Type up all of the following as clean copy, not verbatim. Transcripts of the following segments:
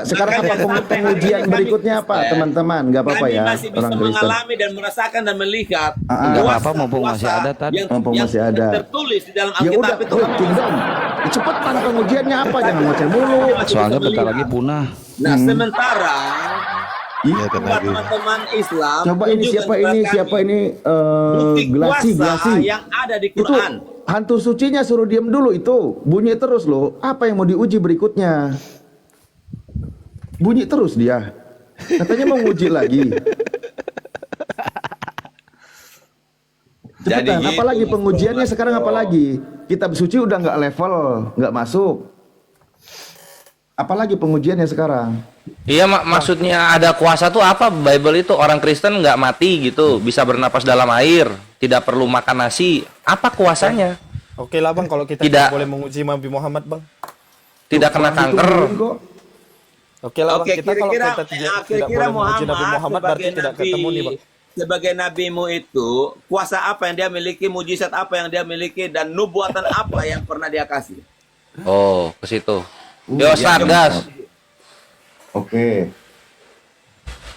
sekarang apa pengujian berikutnya apa, teman-teman? Nggak apa-apa Kami ya, masih bisa orang Kristen. mengalami dan merasakan dan melihat Nggak apa-apa, mumpung masih ada tadi. Mumpung masih ada. tertulis di dalam Ya udah, Alkitab itu. kami kingdom. Cepetan pengujiannya apa? Jangan ngoceh mulu. Soalnya bentar lagi punah. Nah, sementara Iya, buat teman-teman Islam, Coba ini siapa tunjukkan ini? kepada Siapa kami ini? bukti Gelasi, kuasa Gelasi. yang ada di Itu Quran. hantu sucinya suruh diam dulu itu. Bunyi terus loh. Apa yang mau diuji berikutnya? Bunyi terus dia. Katanya mau nguji lagi. Cepetan, Jadi apalagi gitu, pengujiannya Mas sekarang Bro. apalagi? Kitab suci udah nggak level, nggak masuk. Apalagi pengujiannya sekarang? Iya, maksudnya ada kuasa tuh apa? Bible itu orang Kristen nggak mati gitu, bisa bernapas dalam air, tidak perlu makan nasi. Apa kuasanya? Oke lah bang, kalau kita Tidak. boleh menguji Nabi Muhammad bang. Tidak kena Orang kanker. ditungguin kok. Oke lah bang, Oke, kita kalau kira-kira kita tidak kira-kira boleh menguji Nabi Muhammad berarti sebagai tidak nabi, ketemu nih bang. sebagai nabimu itu, kuasa apa yang dia miliki, mujizat apa yang dia miliki, dan nubuatan apa yang pernah dia kasih? Oh, ke situ. Iya, Sargas. Oke.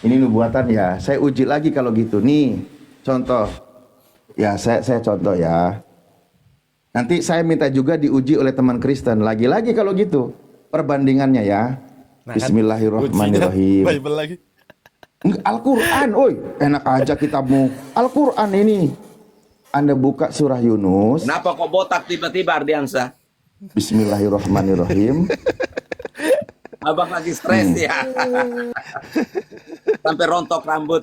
Ini nubuatan ya. Saya uji lagi kalau gitu. Nih, contoh. Ya, saya contoh ya. Nanti saya minta juga diuji oleh teman Kristen. Lagi-lagi kalau gitu. Perbandingannya ya. Bismillahirrahmanirrahim. Bible lagi. Al-Quran, oi. Enak aja kitabmu. Al-Quran ini. Anda buka surah Yunus. Kenapa kok botak tiba-tiba, Ardiansa? Bismillahirrahmanirrahim. Abang lagi stres ya. Sampai rontok rambut.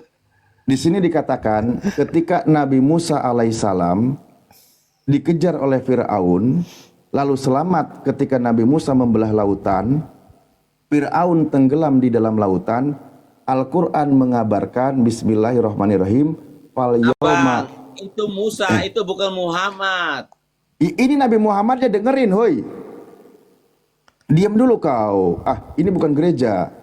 Di sini dikatakan ketika Nabi Musa alaihissalam dikejar oleh Fir'aun, lalu selamat ketika Nabi Musa membelah lautan, Fir'aun tenggelam di dalam lautan. Al-Quran mengabarkan Bismillahirrahmanirrahim. Fal yawma. Itu Musa, itu bukan Muhammad. Ini Nabi Muhammad ya, dengerin, hoi. Diam dulu kau. Ini bukan gereja.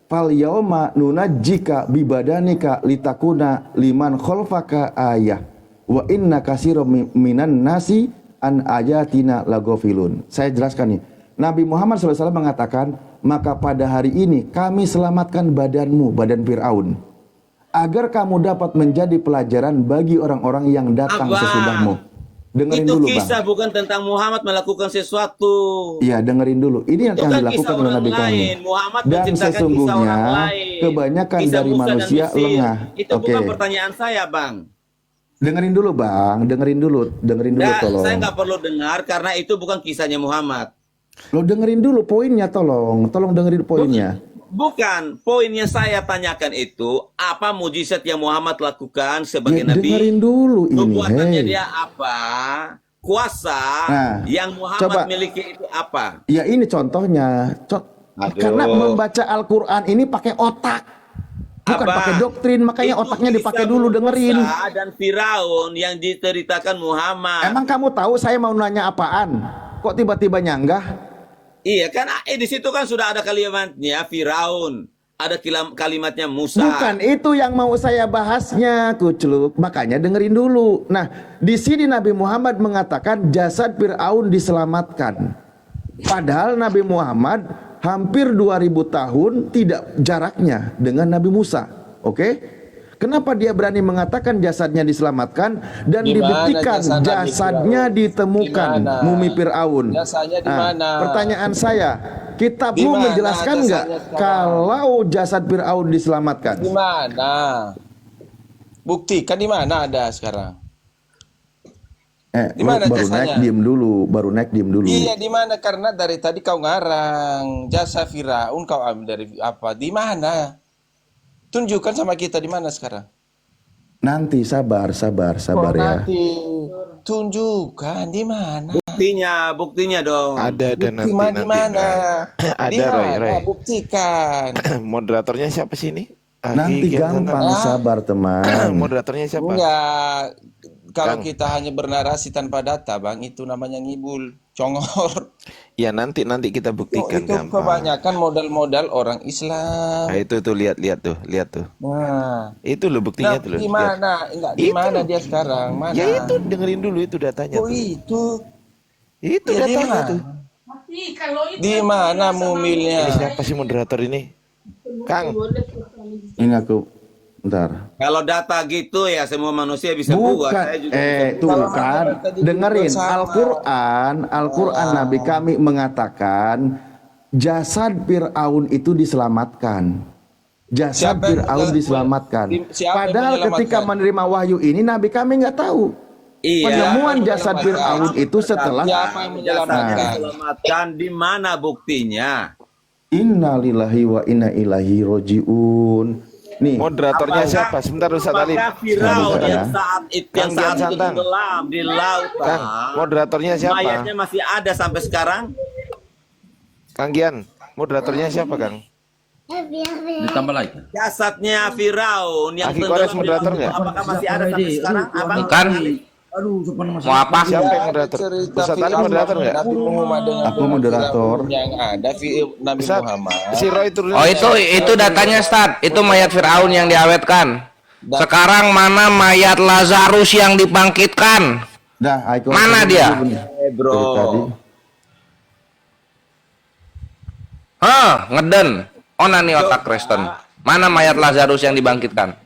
Fal yauma nunajjika bibadanika litakuna liman khalfaka ayah. Wa inna katsiran minan nasi an ayatina lagofilun. Saya jelaskan nih. Nabi Muhammad SAW mengatakan, maka pada hari ini kami selamatkan badanmu, badan Fir'aun, agar kamu dapat menjadi pelajaran bagi orang-orang yang datang sesudahmu. Dengerin Itu dulu, kisah Bang. bukan tentang Muhammad melakukan sesuatu. Iya, dengerin dulu. Ini yang Itu kan dilakukan kisah oleh orang Nabi kami. lain. Muhammad Dan menciptakan kisah sesungguhnya orang lain. kebanyakan Kisah dari Musa dan manusia Mesir. lengah. Itu Oke. bukan pertanyaan saya, Bang. Dengerin dulu, Bang. Dengerin dulu tolong. Saya nggak perlu dengar karena itu bukan kisahnya Muhammad. Lo dengerin dulu poinnya, tolong dengerin poinnya. Bukan, poin yang saya tanyakan itu apa mujizat yang Muhammad lakukan sebagai Ya, nabi? dengerin dulu ini, Nubuatannya hei. dia apa? Kuasa Nah, yang Muhammad coba. miliki itu apa? Ya ini contohnya. Aduh. Karena membaca Al-Quran ini pakai otak, bukan Abang, pakai doktrin. Makanya itu otaknya dipakai kisah dulu, dengerin. Musa dan Firaun yang diceritakan Muhammad. Emang kamu tahu saya mau nanya apaan? Kok tiba-tiba nyanggah? Iya kan? Di situ kan sudah ada kalimatnya Firaun, ada kalimatnya Musa. Bukan itu yang mau saya bahasnya, Kucluk. Makanya dengerin dulu. Nah, di sini Nabi Muhammad mengatakan jasad Fir'aun diselamatkan. Padahal Nabi Muhammad hampir 2000 tahun tidak jaraknya dengan Nabi Musa. Oke? Kenapa dia berani mengatakan jasadnya diselamatkan dan Di mana dibuktikan jasad Nabi jasadnya Firaun? ditemukan, Di mana? mumi Fir'aun? Jasanya di mana? Pertanyaan saya, kitabmu Di mana menjelaskan nggak jasanya sekarang? kalau jasad Fir'aun diselamatkan? Di mana? Buktikan di mana ada sekarang? Lu Di mana baru jasanya? naik diem dulu. Iya, di mana? Karena dari tadi kau ngarang jasa Firaun, kau ambil dari apa? Di mana? Tunjukkan sama kita di mana sekarang. Nanti sabar ya. Nanti tunjukkan di mana. Buktinya dong. Ada dan nanti Di mana? Ada Di Roy. mana? Buktikan. Moderatornya siapa sih ini? Nanti gampang, sabar teman. Moderatornya siapa? Enggak. Kalau Kang. kita hanya bernarasi tanpa data, Bang, itu namanya ngibul, congor. Ya nanti kita buktikan Itu gampang. kebanyakan modal-modal orang Islam. Nah, itu tuh lihat tuh. Nah, Itu lo buktinya tuh lo. di lihat. mana? Enggak, di Itu. mana dia sekarang? Mana? Ya itu dengerin dulu itu datanya Oh, tuh. itu. Itu Ya, di datanya mana? tuh. Di mana Ini mumilnya? siapa sih moderator ini? Kang, Ini aku, bentar. Kalau data gitu ya semua manusia bisa buat. Bukan, Saya juga tuh kan, dengerin Al-Quran Nabi kami mengatakan jasad Fir'aun itu diselamatkan. Jasad Siapa yang Fir'aun menyelamatkan? diselamatkan. Siapa yang Padahal ketika menyelamatkan? menerima wahyu ini Nabi kami nggak tahu. Iya. Penemuan jasad Fir'aun itu setelah Siapa yang menyelamatkan? Diselamatkan di mana buktinya? Inna lillahi wa inna ilaihi rojiun. Nih, moderatornya siapa? Sebentar Ustaz Alif. Apakah Firaun Sebentar, yang ya. saat itu Kang Gian Santang. tenggelam di lautan, Kang, moderatornya siapa? mayatnya masih ada sampai sekarang? Kang Gian, moderatornya siapa, Kang? Ditambah lagi. Jasadnya Firaun yang Aki tenggelam Kores di moderator laut, nggak? apakah masih ada sampai sekarang? Abang Bukan. Aduh, sopan masih. Mau apa? Siapa yang moderator? Cerita Ustaz Alif Fir'aun, moderator nggak? Nabi Muhammad dengan Aku moderator. yang ada Nabi Ustaz, Muhammad. si Roy turun. Oh itu datanya Stad. Itu mayat Fir'aun yang diawetkan. Sekarang mana mayat Lazarus yang dibangkitkan? dah, aku Mana dia? bro. Dari tadi. Ngeden. Ona nih otak Kristen. Mana mayat Lazarus yang dibangkitkan?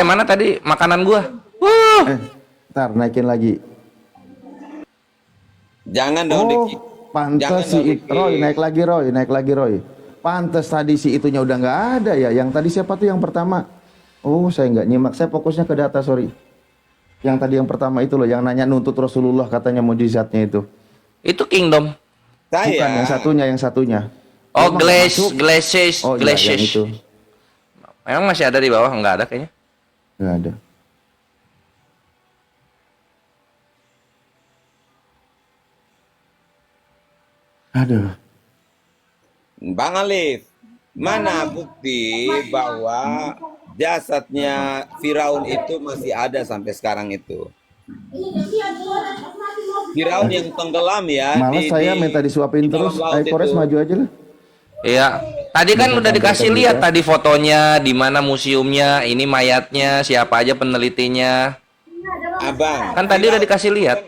Mana tadi makanan gua? Ntar naikin lagi. Jangan dong, Oh, Diki. pantes Jangan si dong, Diki. Roy naik lagi Roy. Pantes tadi si itunya udah nggak ada ya. Yang tadi siapa tuh yang pertama? Oh, saya nggak nyimak. Saya fokusnya ke data, sorry. Yang tadi yang pertama itu loh, yang nanya nuntut Rasulullah katanya mujizatnya itu. Itu Kingdom. Bukan Saya yang satunya. Oh, Emang nggak masuk? Glaciers, Oh iya, yang Glaciers. itu. Emang masih ada di bawah? Enggak ada kayaknya. Nggak ada. Aduh. Bang Alif, mana bukti bahwa jasadnya Firaun itu masih ada sampai sekarang itu? Firaun yang tenggelam ya. Malas saya minta disuapin di dalam terus. laut Ayo Kores itu. maju aja lah. Iya. Tadi kan udah dikasih juga. lihat tadi fotonya, di mana museumnya, ini mayatnya, siapa aja penelitinya. Abang, Kan tadi udah dikasih lihat.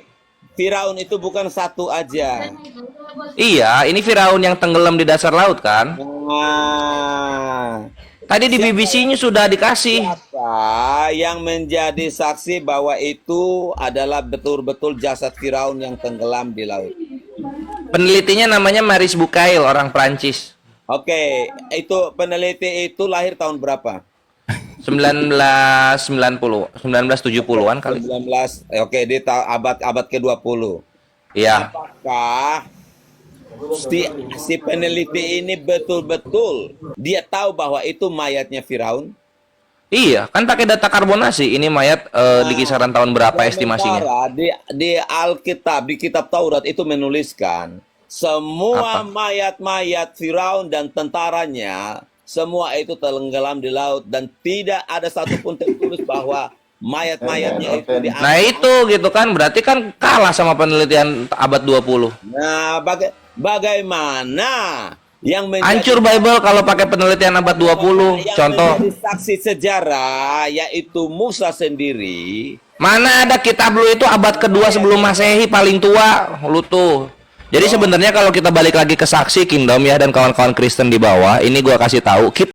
Firaun itu bukan satu aja. Iya, ini Firaun yang tenggelam di dasar laut kan? Nah, Tadi di BBC-nya sudah dikasih. siapa yang menjadi saksi bahwa itu adalah betul-betul jasad Firaun yang tenggelam di laut? Penelitinya namanya Maris Bucaille, orang Prancis. Oke, itu peneliti itu lahir tahun berapa? 1990, 1970-an kali. 19, oke, di abad ke-20. Iya. Apakah si peneliti ini betul-betul dia tahu bahwa itu mayatnya Firaun? Iya, kan pakai data karbonasi. Ini mayat di kisaran tahun berapa estimasinya? Sementara di Alkitab, di kitab Taurat itu menuliskan semua Apa? mayat-mayat Firaun dan tentaranya semua itu tenggelam di laut dan tidak ada satupun tertulis bahwa mayat-mayatnya itu diangkat. Nah itu gitu kan, berarti kan kalah sama penelitian abad 20. Nah, bagaimana yang menjadi Hancur Bible kalau pakai penelitian abad 20. yang Contoh, menjadi saksi sejarah yaitu Musa sendiri? mana ada kitab lu itu abad kedua sebelum Masehi paling tua, lu tuh. Jadi sebenarnya kalau kita balik lagi ke saksi Kingdom ya dan kawan-kawan Kristen di bawah, ini gua kasih tahu, kita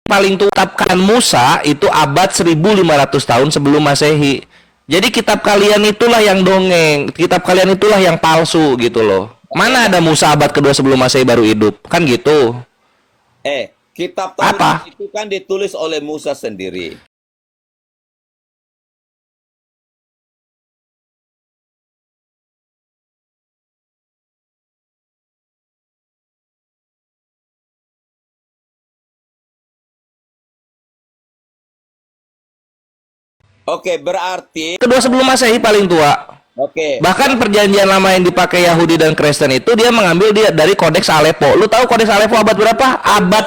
paling tua kitabkan Musa itu abad 1500 tahun sebelum Masehi. Jadi kitab kalian itulah yang dongeng, kitab kalian itulah yang palsu gitu loh. Mana ada Musa abad kedua sebelum Masehi baru hidup? Kan gitu. Kitab Apa? Taurat itu kan ditulis oleh Musa sendiri. Oke, berarti Kedua sebelum Masehi paling tua. oke. Bahkan perjanjian lama yang dipakai Yahudi dan Kristen itu dia mengambil dia dari Kodeks Aleppo. Lu tahu Kodeks Aleppo abad berapa? Abad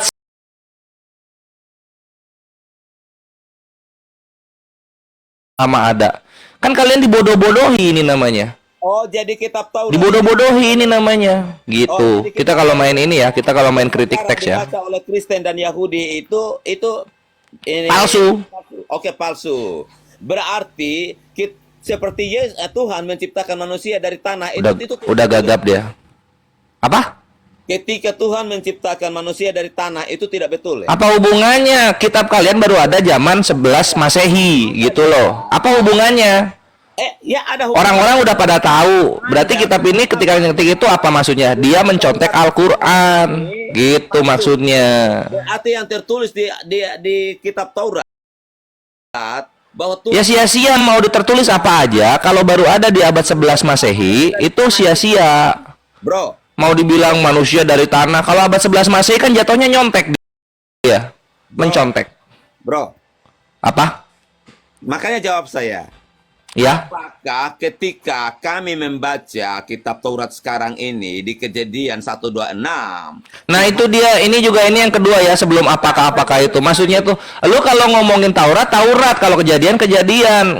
sama ada. Kan kalian dibodoh-bodohi ini namanya. Oh, jadi kitab Taurat Dibodoh-bodohi ini namanya. Gitu. Oh, jadi Kita kalau main ini ya, kita kalau main kritik sekarang teks ya. dibaca oleh Kristen dan Yahudi itu ini Palsu. Oke, palsu. Berarti seperti Tuhan menciptakan manusia dari tanah itu Udah gagap dia. Apa? ketika Tuhan menciptakan manusia dari tanah itu tidak betul ya? Apa hubungannya? Kitab kalian baru ada zaman 11 Masehi gitu loh. Apa hubungannya? Ya ada hubungan. Orang-orang udah pada tahu. Berarti kitab ini ketika ngetik itu apa maksudnya? Dia mencontek Al-Qur'an. Gitu maksudnya. Berarti yang tertulis di kitab Taurat bahwa Tuhan Ya sia-sia mau ditertulis apa aja kalau baru ada di abad 11 Masehi itu sia-sia. bro, Mau dibilang manusia dari tanah, kalau abad 11 Masehi kan jatuhnya nyontek dia. Mencontek. bro, Apa? makanya jawab saya. Ya. Apakah ketika kami membaca kitab Taurat sekarang ini di Kejadian 126, Nah itu dia, ini juga ini yang kedua ya sebelum apakah itu. Maksudnya tuh, lu kalau ngomongin Taurat, kalau kejadian,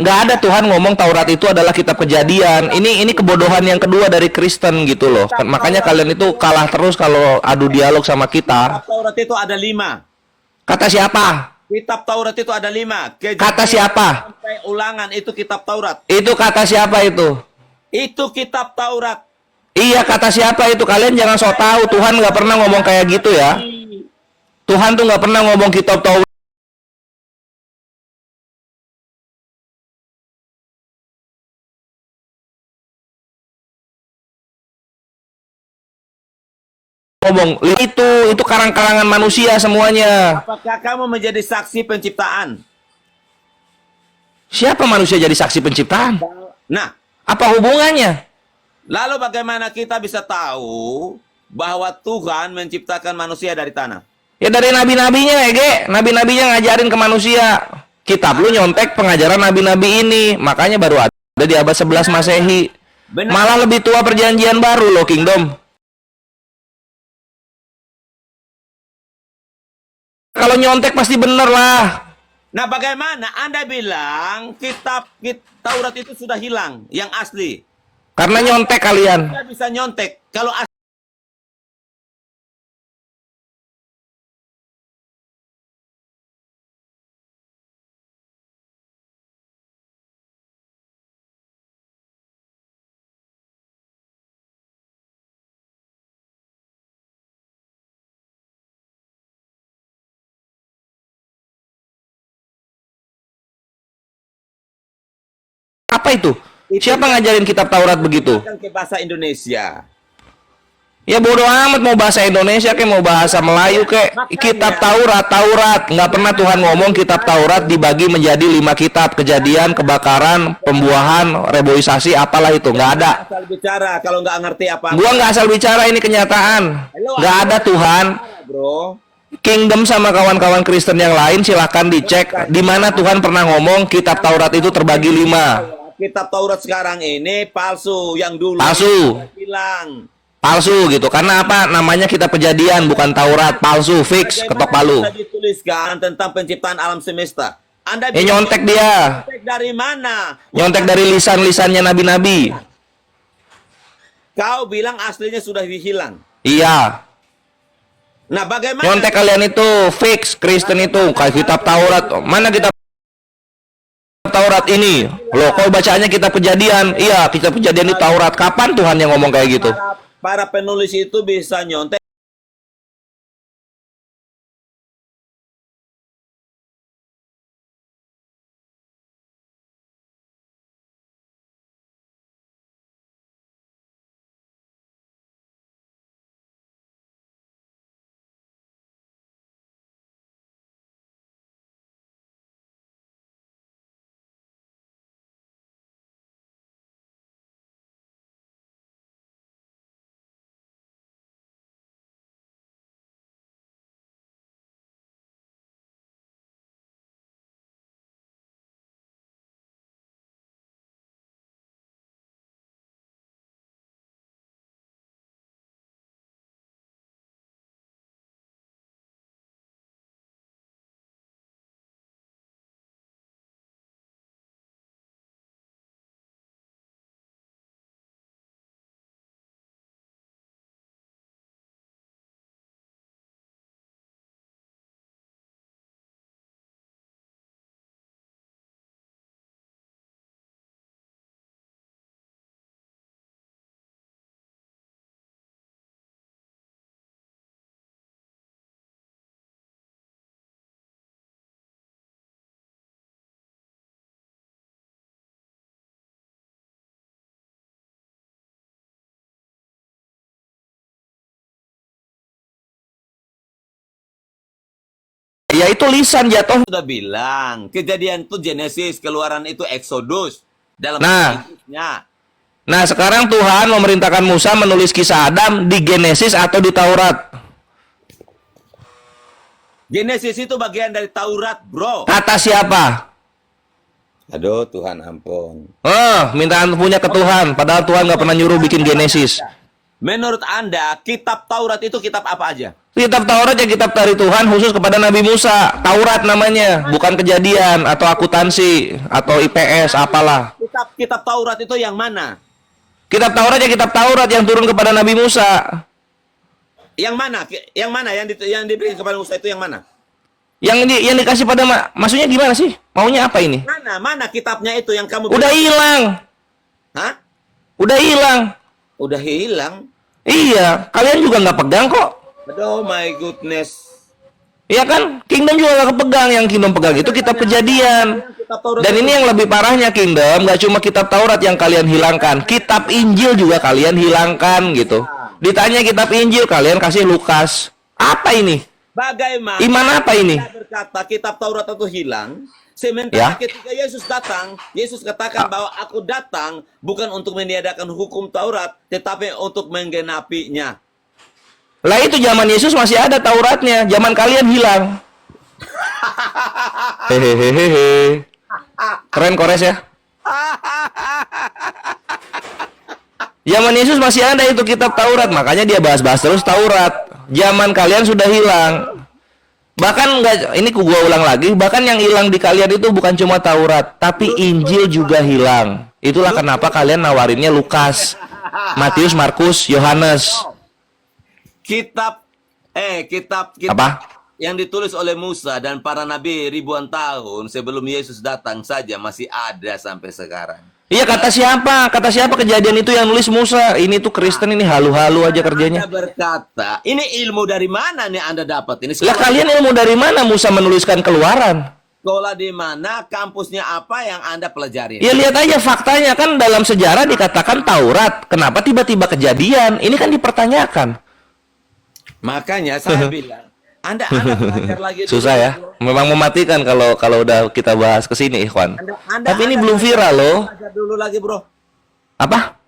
nggak ada Tuhan ngomong Taurat itu adalah kitab kejadian. Ini kebodohan yang kedua dari Kristen gitu loh. Makanya kalian itu kalah terus kalau adu dialog sama kita. kitab Taurat itu ada 5. Kata siapa? Kitab Taurat itu ada 5. Kata siapa? Sampai Ulangan itu kitab Taurat. Itu kata siapa itu? Itu kitab Taurat. Iya kata siapa itu? Kalian jangan sok tahu. Tuhan nggak pernah ngomong kayak gitu ya. Tuhan tuh nggak pernah ngomong kitab Taurat. Ngomong itu karang-karangan manusia semuanya. Apakah kamu menjadi saksi penciptaan? Siapa manusia jadi saksi penciptaan? Nah, Apa hubungannya? lalu bagaimana kita bisa tahu bahwa Tuhan menciptakan manusia dari tanah? Ya dari nabi-nabinya, Ege. Nabi-nabinya ngajarin ke manusia. Kitab lu nyontek pengajaran nabi-nabi ini. Makanya baru ada di abad 11 Masehi. Benar. Malah lebih tua perjanjian baru loh, Kingdom. Kalau nyontek pasti bener lah. Nah, bagaimana Anda bilang kitab Taurat itu sudah hilang, yang asli? Karena nyontek kalian. Anda bisa nyontek. Kalau Apa itu? Siapa ngajarin kitab Taurat begitu? asli ke bahasa Indonesia. Ya bodoh amat mau bahasa Indonesia kayak mau bahasa Melayu kayak kitab Taurat nggak pernah Tuhan ngomong kitab Taurat dibagi menjadi 5 kitab kejadian kebakaran pembuahan reboisasi apalah itu nggak ada. Asal bicara kalau nggak ngerti apa. Gua nggak asal bicara ini kenyataan nggak ada Tuhan. Bro. Kingdom sama kawan-kawan Kristen yang lain silahkan dicek di mana Tuhan pernah ngomong kitab Taurat itu terbagi 5. Kitab Taurat sekarang ini palsu, yang dulu Palsu. hilang. Palsu gitu karena apa namanya kitab kejadian bukan Taurat palsu fix ketok palu. Bagaimana bisa dituliskan tentang penciptaan alam semesta? Anda Nyontek dia. nyontek dari mana? Nyontek dari lisan-lisannya nabi-nabi. Kau bilang aslinya sudah hilang. Iya. Nah, bagaimana? Nyontek kalian itu fix Kristen itu kayak kitab Taurat. Mana kitab Taurat ini? Loh, kok bacanya kitab kejadian? Iya, kitab kejadian di Taurat. Kapan Tuhan yang ngomong kayak gitu? Para penulis itu bisa nyontek Ya itu lisan jatuh. Sudah bilang, kejadian itu Genesis, keluaran itu Exodus. Dalam Nah. sekaligus. Nah, sekarang Tuhan memerintahkan Musa menulis kisah Adam di Genesis atau di Taurat. Genesis itu bagian dari Taurat, bro. Kata siapa? Aduh, Tuhan ampun. Minta punya ke Tuhan. Padahal Tuhan nggak pernah nyuruh bikin Genesis. Menurut Anda, kitab Taurat itu kitab apa aja? Kitab Taurat ya kitab dari Tuhan khusus kepada Nabi Musa. Taurat namanya, bukan Kejadian atau akuntansi atau IPS apalah. Kitab Taurat itu yang mana? Kitab Taurat ya kitab Taurat yang turun kepada Nabi Musa. Yang mana? Yang mana yang diberi kepada Musa itu yang mana? Yang dikasih pada maksudnya gimana sih? Maunya apa ini? Mana kitabnya itu yang kamu Udah hilang. Hah? Udah hilang. Udah hilang? Iya, kalian juga nggak pegang kok. Aduh, my goodness. Iya kan? Kingdom juga nggak kepegang. Yang Kingdom pegang itu kitab Kejadian. Dan ini yang lebih parahnya Kingdom, nggak cuma kitab Taurat yang kalian hilangkan, kitab Injil juga kalian hilangkan gitu. Ditanya kitab Injil, kalian kasih Lukas. Apa ini? Bagaimana? Iman apa ini? Anda berkata kitab Taurat itu hilang, sementara Ya. ketika Yesus datang, Yesus katakan bahwa aku datang bukan untuk meniadakan hukum Taurat, tetapi untuk menggenapinya. Lah itu zaman Yesus masih ada Tauratnya, zaman kalian hilang. Hehehehe. Keren Kores ya. Zaman Yesus masih ada itu kitab Taurat, makanya dia bahas-bahas terus Taurat. Zaman kalian sudah hilang. Bahkan enggak, ini gua ulang lagi, bahkan yang hilang di kalian itu bukan cuma Taurat, tapi Injil juga hilang. Itulah kenapa kalian nawarinnya Lukas, Matius, Markus, Yohanes. Kitab Apa? yang ditulis oleh Musa dan para nabi ribuan tahun sebelum Yesus datang saja masih ada sampai sekarang. Iya, kata siapa? Kata siapa Kejadian itu yang nulis Musa? Ini tuh Kristen, ini halu-halu aja kerjanya. Anda berkata, ini ilmu dari mana nih Anda dapat? Ini Lah kalian ilmu dari mana Musa menuliskan Keluaran? sekolah di mana, kampusnya apa yang Anda pelajari? Ya lihat aja faktanya, kan dalam sejarah dikatakan Taurat. Kenapa tiba-tiba Kejadian? Ini kan dipertanyakan. Makanya saya bilang, Anda belajar lagi dulu. Susah ya. Memang mematikan kalau udah kita bahas ke sini, Ikhwan. Tapi ini belum viral loh. Belajar dulu lagi, bro. Apa?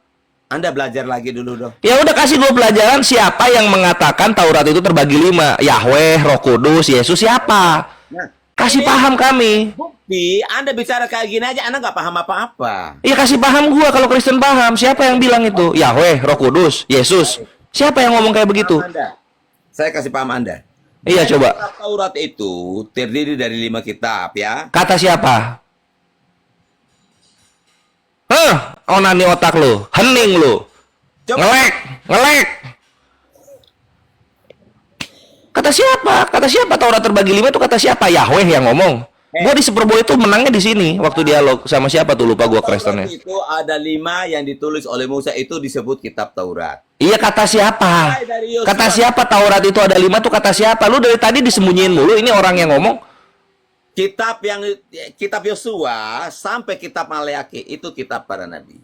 Anda belajar lagi dulu dong. Ya udah kasih gue pelajaran siapa yang mengatakan Taurat itu terbagi 5. Yahweh, Roh Kudus, Yesus siapa? Nah, Kasih paham kami. bukti Anda bicara kayak gini aja Anda nggak paham apa-apa. Iya kasih paham gua kalau Kristen paham. Siapa yang bilang itu? Yahweh, Roh Kudus, Yesus. Siapa yang ngomong kayak begitu? Anda. Saya kasih paham Anda. Iya coba. Kitab Taurat itu terdiri dari 5 kitab ya. Kata siapa? Onani otak lu, hening lu. Coba. Ngelek. Kata siapa? Kata siapa Taurat terbagi 5 itu kata siapa? Yahweh yang ngomong. Gua di Super Bowl itu menangnya di sini waktu dialog sama siapa tuh lupa gua Kristennya. Taurat itu ada 5 yang ditulis oleh Musa itu disebut kitab Taurat. Iya kata siapa? Kata siapa Taurat itu ada 5 tuh kata siapa? Lu dari tadi disembunyiin mulu, ini orang yang ngomong. Kitab Yosua sampai kitab Maleakhi itu kitab para nabi.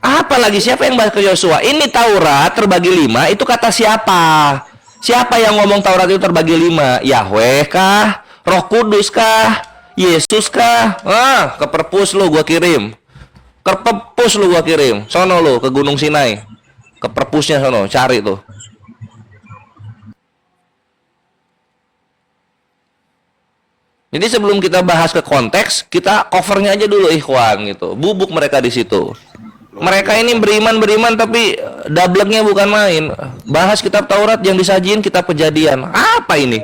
Apa lagi siapa yang bahas ke Yosua? Ini Taurat terbagi 5 itu kata siapa? Siapa yang ngomong Taurat itu terbagi 5? Yahweh kah? Roh Kudus kah? Yesus kah? Ke perpus lu gua kirim. Ke perpus lu gua kirim. Sono lu ke Gunung Sinai. Ke perpusnya sono, cari tuh. Jadi sebelum kita bahas ke konteks, kita covernya aja dulu Ikhwan gitu. Bubuk mereka di situ. Mereka ini beriman tapi dableknya bukan main. Bahas kitab Taurat yang disajiin kitab Kejadian. Apa ini?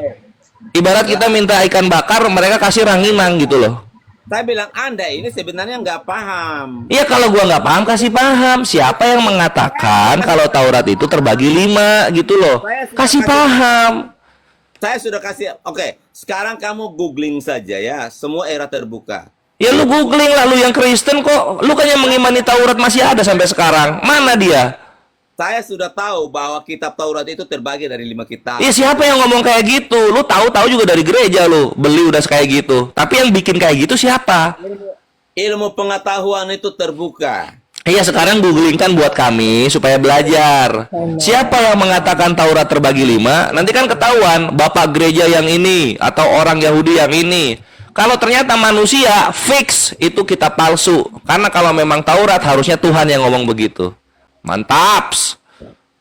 Ibarat kita minta ikan bakar, mereka kasih ranginang gitu loh. Saya bilang Anda ini sebenarnya nggak paham. Iya kalau gua nggak paham kasih paham. Siapa yang mengatakan kalau Taurat itu terbagi 5 gitu loh? Kasih paham. Saya sudah kasih. Oke, sekarang kamu googling saja ya. Semua era terbuka. Ya lu googling lah, lu yang Kristen kok. Lu kan yang mengimani Taurat masih ada sampai sekarang. Mana dia? Saya sudah tahu bahwa kitab Taurat itu terbagi dari 5 kitab. Iya siapa yang ngomong kayak gitu? Lu tahu-tahu juga dari gereja lu beli udah kayak gitu. Tapi yang bikin kayak gitu siapa? Ilmu pengetahuan itu terbuka. Iya, sekarang googlingkan buat kami supaya belajar. Siapa yang mengatakan Taurat terbagi 5? Nanti kan ketahuan bapak gereja yang ini atau orang Yahudi yang ini. Kalau ternyata manusia fix itu kitab palsu. Karena kalau memang Taurat harusnya Tuhan yang ngomong begitu. Mantaps.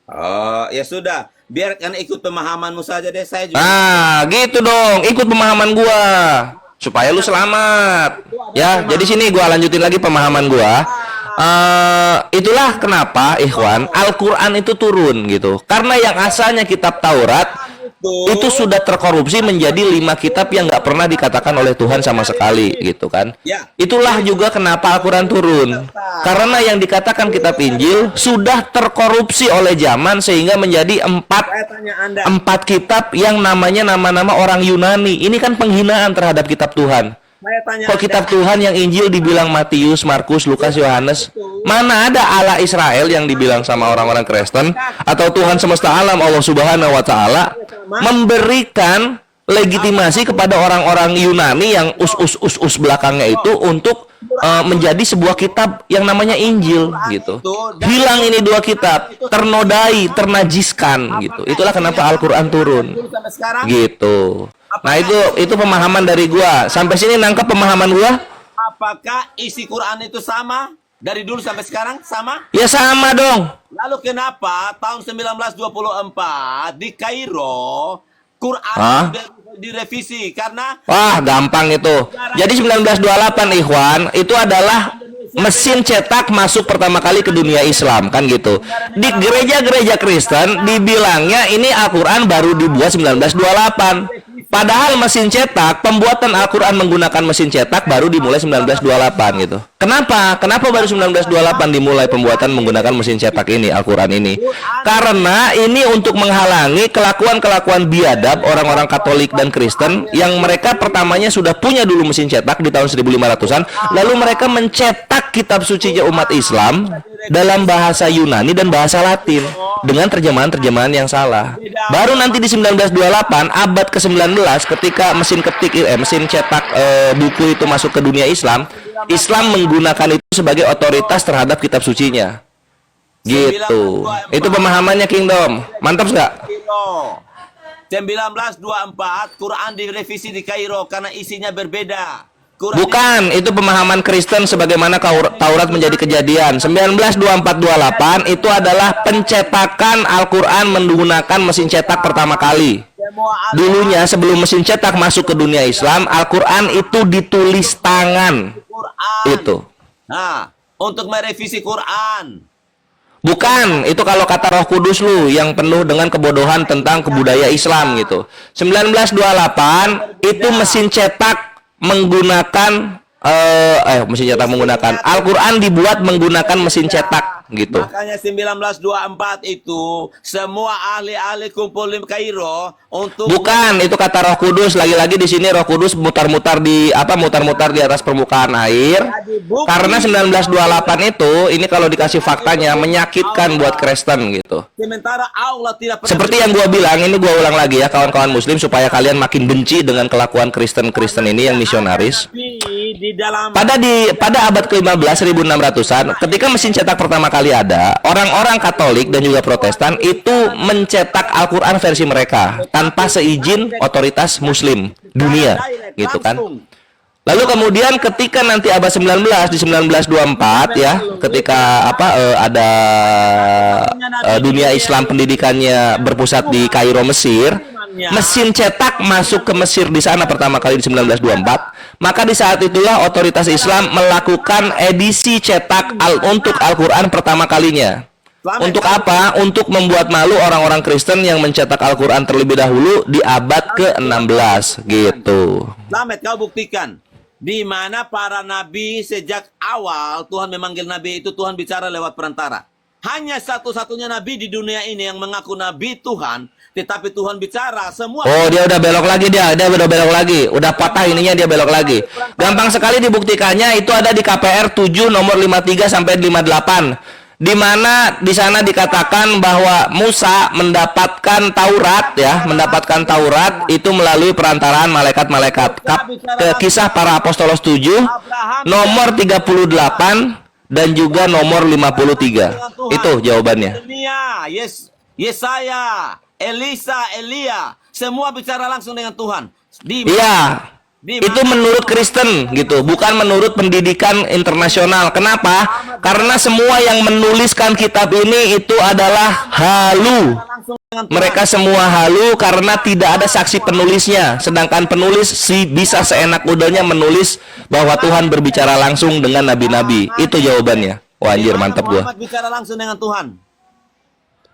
Oh, ya sudah. Biarkan ikut pemahamanmu saja deh. Saya juga. Nah, gitu dong. Ikut pemahaman gua supaya lu selamat. Ya, jadi sini gua lanjutin lagi pemahaman gua. Itulah kenapa ikhwan Al-Quran itu turun gitu, karena yang asalnya kitab Taurat itu sudah terkorupsi menjadi 5 kitab yang nggak pernah dikatakan oleh Tuhan sama sekali gitu kan. Itulah juga kenapa Al-Quran turun, karena yang dikatakan kitab Injil sudah terkorupsi oleh zaman sehingga menjadi 4 kitab yang namanya nama-nama orang Yunani. Ini kan penghinaan terhadap kitab Tuhan. Kok kitab Tuhan yang Injil dibilang Matius, Markus, Lukas, Yohanes? Mana ada Allah Israel yang dibilang sama orang-orang Kristen? Atau Tuhan semesta alam Allah Subhanahu wa Ta'ala memberikan legitimasi kepada orang-orang Yunani yang us belakangnya itu untuk menjadi sebuah kitab yang namanya Injil gitu. Hilang ini 2 kitab, ternodai, ternajiskan gitu. Itulah kenapa Al-Quran turun gitu. Nah itu pemahaman dari gua. Sampai sini nangkep pemahaman gua? Apakah isi Quran itu sama dari dulu sampai sekarang sama? Ya sama dong. Lalu kenapa tahun 1924 di Kairo Quran direvisi karena wah gampang itu. Jadi 1928 ikhwan itu adalah mesin cetak masuk pertama kali ke dunia Islam kan gitu. Di gereja-gereja Kristen dibilangnya ini Al-Quran baru dibuat 1928. Padahal mesin cetak, pembuatan Al-Quran menggunakan mesin cetak baru dimulai 1928 gitu. Kenapa? Kenapa baru 1928 dimulai pembuatan menggunakan mesin cetak ini, Al-Quran ini? Karena ini untuk menghalangi kelakuan-kelakuan biadab orang-orang Katolik dan Kristen yang mereka pertamanya sudah punya dulu mesin cetak di tahun 1500-an, lalu mereka mencetak kitab sucinya umat Islam dalam bahasa Yunani dan bahasa Latin dengan terjemahan-terjemahan yang salah. Baru nanti di 1928 abad ke-19 ketika mesin cetak buku itu masuk ke dunia Islam, Islam menggunakan itu sebagai otoritas terhadap kitab sucinya. Gitu. Itu pemahamannya Kingdom. Mantap nggak? 1924 Quran direvisi di Kairo karena isinya berbeda. Bukan, itu pemahaman Kristen sebagaimana Taurat menjadi kejadian. 1924-28 itu adalah pencetakan Al-Quran menggunakan mesin cetak pertama kali. Dulunya sebelum mesin cetak masuk ke dunia Islam, Al-Quran itu ditulis tangan. Itu. Nah, untuk merevisi Quran. Bukan, itu kalau kata Roh Kudus lu yang penuh dengan kebodohan tentang kebudaya Islam gitu. 1928 itu mesin cetak menggunakan mesin cetak menggunakan Al-Quran dibuat menggunakan mesin cetak gitu. Makanya 1924 itu semua ahli-ahli kumpul di Kairo untuk bukan, itu kata Roh Kudus. Lagi-lagi di sini Roh Kudus mutar-mutar di atas permukaan air. Karena 1928 itu ini kalau dikasih faktanya menyakitkan buat Kristen gitu. Sementara Allah tidak pernah seperti yang gua bilang, ini gua ulang lagi ya kawan-kawan muslim supaya kalian makin benci dengan kelakuan Kristen-Kristen ini yang misionaris. di dalam Pada abad ke-15 1600-an ketika mesin cetak pertama kali ada, orang-orang Katolik dan juga Protestan itu mencetak Al-Quran versi mereka tanpa seizin otoritas muslim dunia gitu kan. Lalu kemudian ketika nanti abad 19 di 1924 ya, ketika ada dunia Islam pendidikannya berpusat di Kairo, Mesir, mesin cetak masuk ke Mesir di sana pertama kali di 1924. Maka di saat itulah otoritas Islam melakukan edisi cetak untuk Al-Quran pertama kalinya. Untuk apa? Untuk membuat malu orang-orang Kristen yang mencetak Al-Quran terlebih dahulu di abad ke-16 gitu. Selamat, kau buktikan di mana para nabi sejak awal Tuhan memanggil nabi itu Tuhan bicara lewat perantara. Hanya satu-satunya nabi di dunia ini yang mengaku nabi Tuhan, tetapi Tuhan bicara semua. Oh, dia udah belok lagi, dia udah belok lagi. Udah patah ininya, dia belok lagi. Gampang sekali dibuktikannya, itu ada di KPR 7 nomor 53 sampai 58. Di mana di sana dikatakan bahwa Musa mendapatkan Taurat ya, mendapatkan Taurat itu melalui perantaraan malaikat-malaikat. Kisah para Apostolos 7 nomor 38 dan juga nomor 53. Itu jawabannya. Yeremia, Yesaya, Elisa, Elia, semua bicara langsung dengan Tuhan. Iya. Itu menurut Kristen gitu, bukan menurut pendidikan internasional. Kenapa? Karena semua yang menuliskan kitab ini itu adalah halu. Mereka semua halu karena tidak ada saksi penulisnya. Sedangkan penulis bisa seenak udahnya menulis bahwa Tuhan berbicara langsung dengan nabi-nabi. Itu jawabannya. Wah, anjir, mantap gua. Muhammad bicara langsung dengan Tuhan.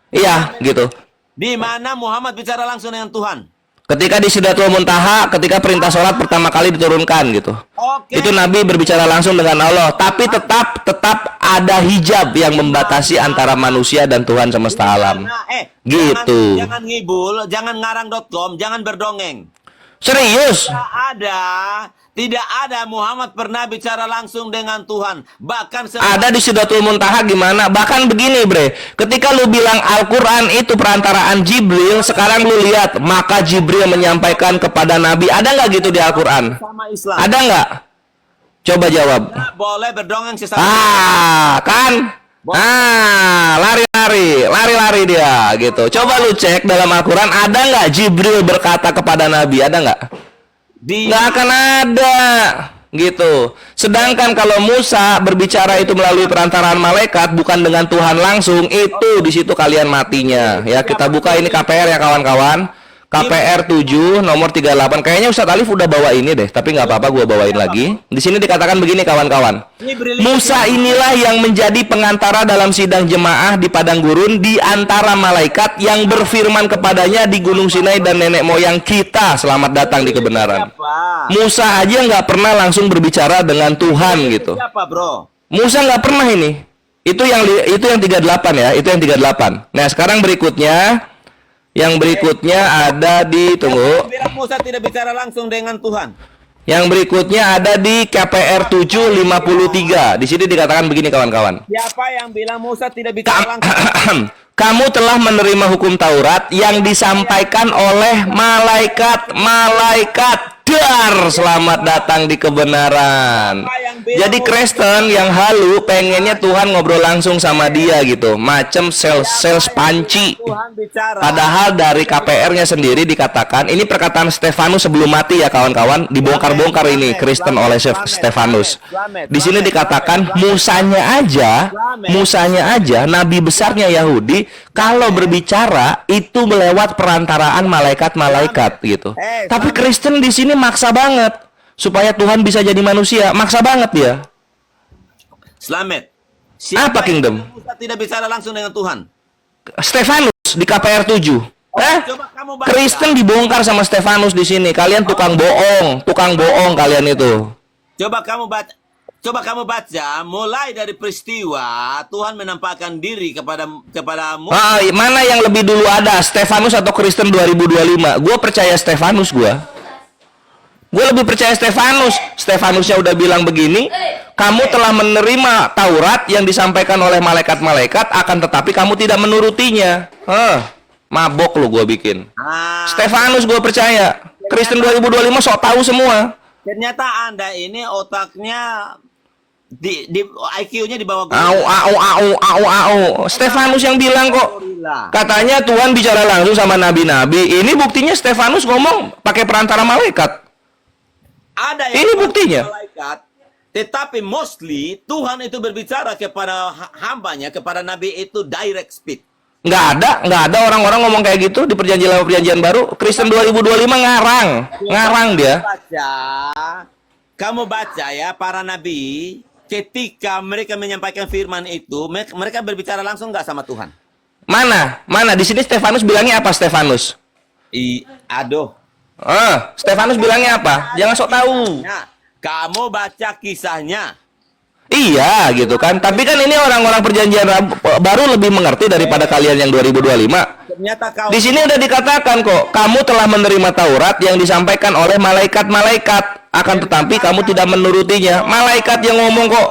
Iya, gitu. Di mana Muhammad bicara langsung dengan Tuhan? Ketika di Sidratul Muntaha, ketika perintah sholat pertama kali diturunkan gitu. Oke. Itu Nabi berbicara langsung dengan Allah, tapi tetap ada hijab yang membatasi antara manusia dan Tuhan semesta alam. Gitu. Jangan ngibul, jangan ngarang.com, jangan berdongeng. Serius? Tidak ada Muhammad pernah bicara langsung dengan Tuhan. Bahkan Ada di Sidratul Muntaha gimana? Bahkan begini, bre. Ketika lu bilang Al-Quran itu perantaraan Jibril, sekarang lu lihat, maka Jibril menyampaikan kepada Nabi. Ada nggak gitu di Al-Quran? sama Islam. Ada nggak? Coba jawab. Tidak boleh berdongeng sesama. Kan? Lari dia gitu. Coba lu cek dalam Al-Quran, ada nggak Jibril berkata kepada Nabi? Ada nggak? Nggak akan ada gitu. Sedangkan kalau Musa berbicara itu melalui perantaraan malaikat, bukan dengan Tuhan langsung, itu di situ kalian matinya. Ya, kita buka ini KPR ya kawan-kawan. KPR 7 nomor 38. Kayaknya Ustadz Alif udah bawa ini deh, tapi nggak apa-apa, gua bawain lagi. Di sini dikatakan begini kawan-kawan. Musa inilah yang menjadi pengantara dalam sidang jemaah di padang gurun di antara malaikat yang berfirman kepadanya di Gunung Sinai dan nenek moyang kita, selamat datang di kebenaran. Musa aja nggak pernah langsung berbicara dengan Tuhan gitu. Siapa, bro? Musa nggak pernah ini. Itu yang 38 ya, itu yang 38. Nah, sekarang berikutnya. Yang berikutnya ada di tunggu. Bilang Musa tidak bicara langsung dengan Tuhan. Yang berikutnya ada di KPR 753. Di sini dikatakan begini kawan-kawan. Siapa yang bilang Musa tidak bicara langsung? Kamu telah menerima hukum Taurat yang disampaikan oleh malaikat. Dar, selamat datang di kebenaran. Jadi Kristen yang halu pengennya Tuhan ngobrol langsung sama dia gitu, macam sales panci. Padahal dari KPR-nya sendiri dikatakan, ini perkataan Stefanus sebelum mati ya kawan-kawan, dibongkar-bongkar ini Kristen oleh Stefanus. Di sini dikatakan Musanya aja, nabi besarnya Yahudi, kalau berbicara itu melewat perantaraan malaikat-malaikat gitu. Tapi Kristen di sini maksa banget supaya Tuhan bisa jadi manusia, maksa banget dia. Selamat. Apa Kingdom? Musa tidak bicara langsung dengan Tuhan. Stefanus di KPR 7. Coba kamu baca. Kristen dibongkar sama Stefanus di sini. Kalian tukang bohong kalian itu. Coba kamu baca mulai dari peristiwa Tuhan menampakkan diri kepada Musa. Mana yang lebih dulu ada, Stefanus atau Kristen 2025? Gue percaya Stefanus Gue lebih percaya Stefanus. Stefanusnya udah bilang begini, kamu telah menerima Taurat yang disampaikan oleh malaikat-malaikat, akan tetapi kamu tidak menurutinya. Mabok lu gue bikin. Stefanus gue percaya. Kristen 2025 sok tahu semua. Ternyata Anda ini otaknya di IQ-nya di bawah gue. Stefanus yang bilang kok. Katanya Tuhan bicara langsung sama nabi-nabi. Ini buktinya Stefanus ngomong pakai perantara malaikat. Ada ini buktinya. Malaikat, tetapi mostly Tuhan itu berbicara kepada hambanya, kepada nabi itu direct speech. Nggak ada orang-orang ngomong kayak gitu di perjanjian baru. Kristen 2025 ngarang dia. Kamu baca ya, para nabi ketika mereka menyampaikan firman itu, mereka berbicara langsung nggak sama Tuhan? Mana di sini Stefanus bilangnya apa? Stefanus Stefanus bilangnya apa? Jangan sok tahu. Kamu baca kisahnya. Iya gitu kan. Tapi kan ini orang-orang perjanjian baru lebih mengerti daripada kalian yang 2025. Di sini udah dikatakan kok, kamu telah menerima Taurat yang disampaikan oleh malaikat-malaikat, akan tetapi kamu tidak menurutinya. Malaikat yang ngomong kok.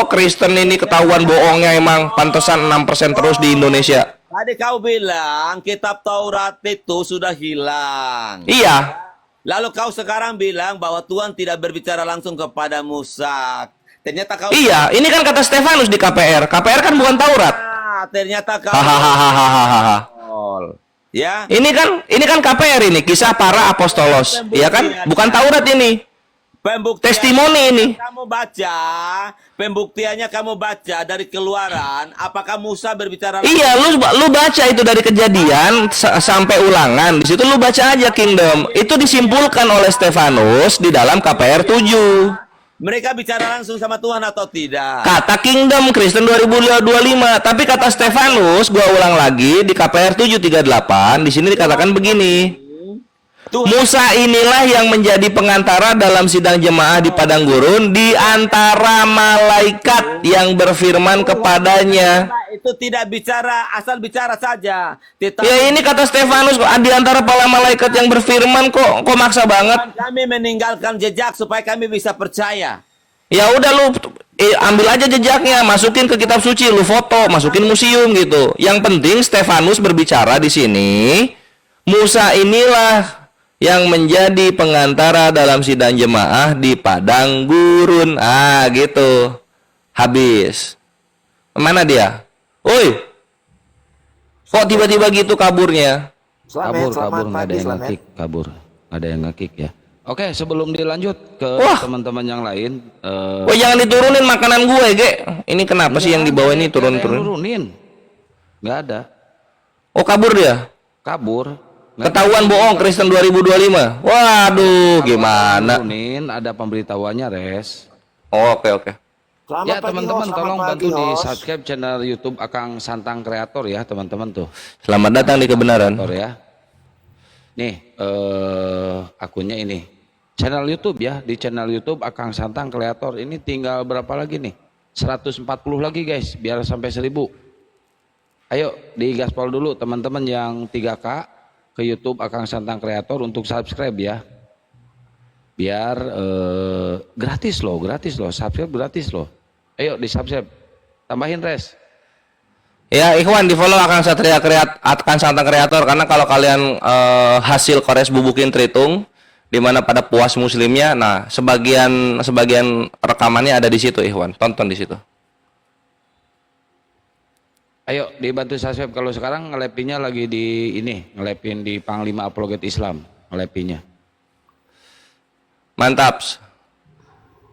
Kristen ini ketahuan bohongnya emang, pantesan 6% terus di Indonesia. Tadi kau bilang kitab Taurat itu sudah hilang. Iya. Lalu kau sekarang bilang bahwa Tuhan tidak berbicara langsung kepada Musa. Ternyata kau Iya, ini kan kata Stefanus di KPR. KPR kan bukan Taurat. ternyata kau Hahaha. ya. Ini kan KPR ini, kisah para apostolos, ya kan? Bukan Taurat ini. Pembuktian Testimoni ini. Pembuktiannya kamu baca dari Keluaran, apakah Musa berbicara Iya, lu baca itu dari Kejadian sampai Ulangan. Di situ lu baca aja Kingdom. Itu disimpulkan oleh Stefanus di dalam KPR 7. mereka bicara langsung sama Tuhan atau tidak? Kata Kingdom Kristen 2025, tapi kata Stefanus, gua ulang lagi di KPR 738, di sini dikatakan begini. Musa inilah yang menjadi pengantara dalam sidang jemaah di padang gurun di antara malaikat yang berfirman kepadanya. Itu tidak bicara, asal bicara saja. Ya ini kata Stefanus, kok di antara para malaikat yang berfirman, kok maksa banget. Kami meninggalkan jejak supaya kami bisa percaya. Ya udah lu ambil aja jejaknya, masukin ke kitab suci, lu foto, masukin museum gitu. Yang penting Stefanus berbicara di sini, Musa inilah yang menjadi pengantara dalam sidang jemaah di padang gurun. Ah, gitu. Habis. Mana dia? Woi. Kok tiba-tiba gitu kaburnya? Kabur, nggak ada yang nge-kick, kabur. Nggak ada yang nge-kick ya. Oke, sebelum dilanjut ke teman-teman yang lain, Woi, jangan diturunin makanan gue, Ge. Ini kenapa sih yang di bawah ini turun-turun? turunin. Nggak ada. Oh, kabur dia. Kabur. Ketahuan bohong Kristen 2025. Waduh, gimana? Turunin, ada pemberitahuannya, Res. Oh, oke. Ya teman-teman tolong bantu di subscribe channel YouTube Akang Santang Kreator ya teman-teman tuh. Selamat datang di kebenaran. Kreator ya. Nih akunnya ini. Channel YouTube ya, di channel YouTube Akang Santang Kreator ini tinggal berapa lagi nih? 140 lagi guys, biar sampai 1000. Ayo digaspol dulu teman-teman yang 3K ke YouTube Akang Santang Kreator untuk subscribe ya. Biar gratis loh, subscribe gratis loh. Ayo di subscribe, tambahin Res. Ya, Ikhwan di follow Akang Santang Kreator, karena kalau kalian hasil kores bubukin Tritung di mana pada puas muslimnya, nah sebagian rekamannya ada di situ Ikhwan, tonton di situ. Ayo dibantu subscribe. Kalau sekarang ngelepinnya lagi di ini, ngelepin di Panglima Apologet Islam, ngelepinnya. Mantap.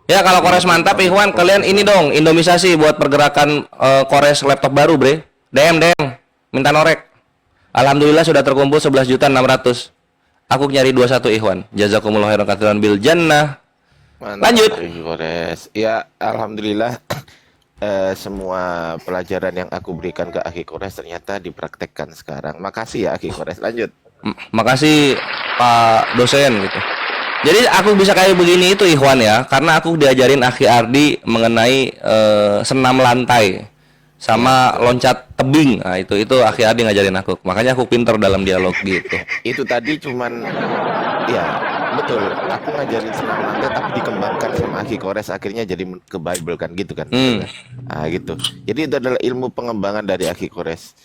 Ya kalau kores mantap Ikhwan, kalian ini dong indomisasi buat pergerakan kores laptop baru, Bre. DM minta norek. Alhamdulillah sudah terkumpul 11.600.000. Aku nyari 21 Ikhwan. Jazakumullah khairan katsiran bil jannah. Mantap, Lanjut. Kores. Ya, alhamdulillah semua pelajaran yang aku berikan ke Akhi Kores ternyata dipraktekkan sekarang. Makasih ya Akhi Kores. Lanjut. Makasih Pak dosen gitu. Jadi aku bisa kayak begini itu Ikhwan ya, karena aku diajarin Akhi Ardi mengenai senam lantai sama loncat tebing. Nah, itu Akhi Ardi ngajarin aku. Makanya aku pinter dalam dialog gitu. Itu tadi cuman ya betul. Aku ngajarin senam lantai tapi dikembangkan sama Akhi Kores, akhirnya jadi ke Bible kan gitu kan. Nah, gitu. Jadi itu adalah ilmu pengembangan dari Akhi Kores.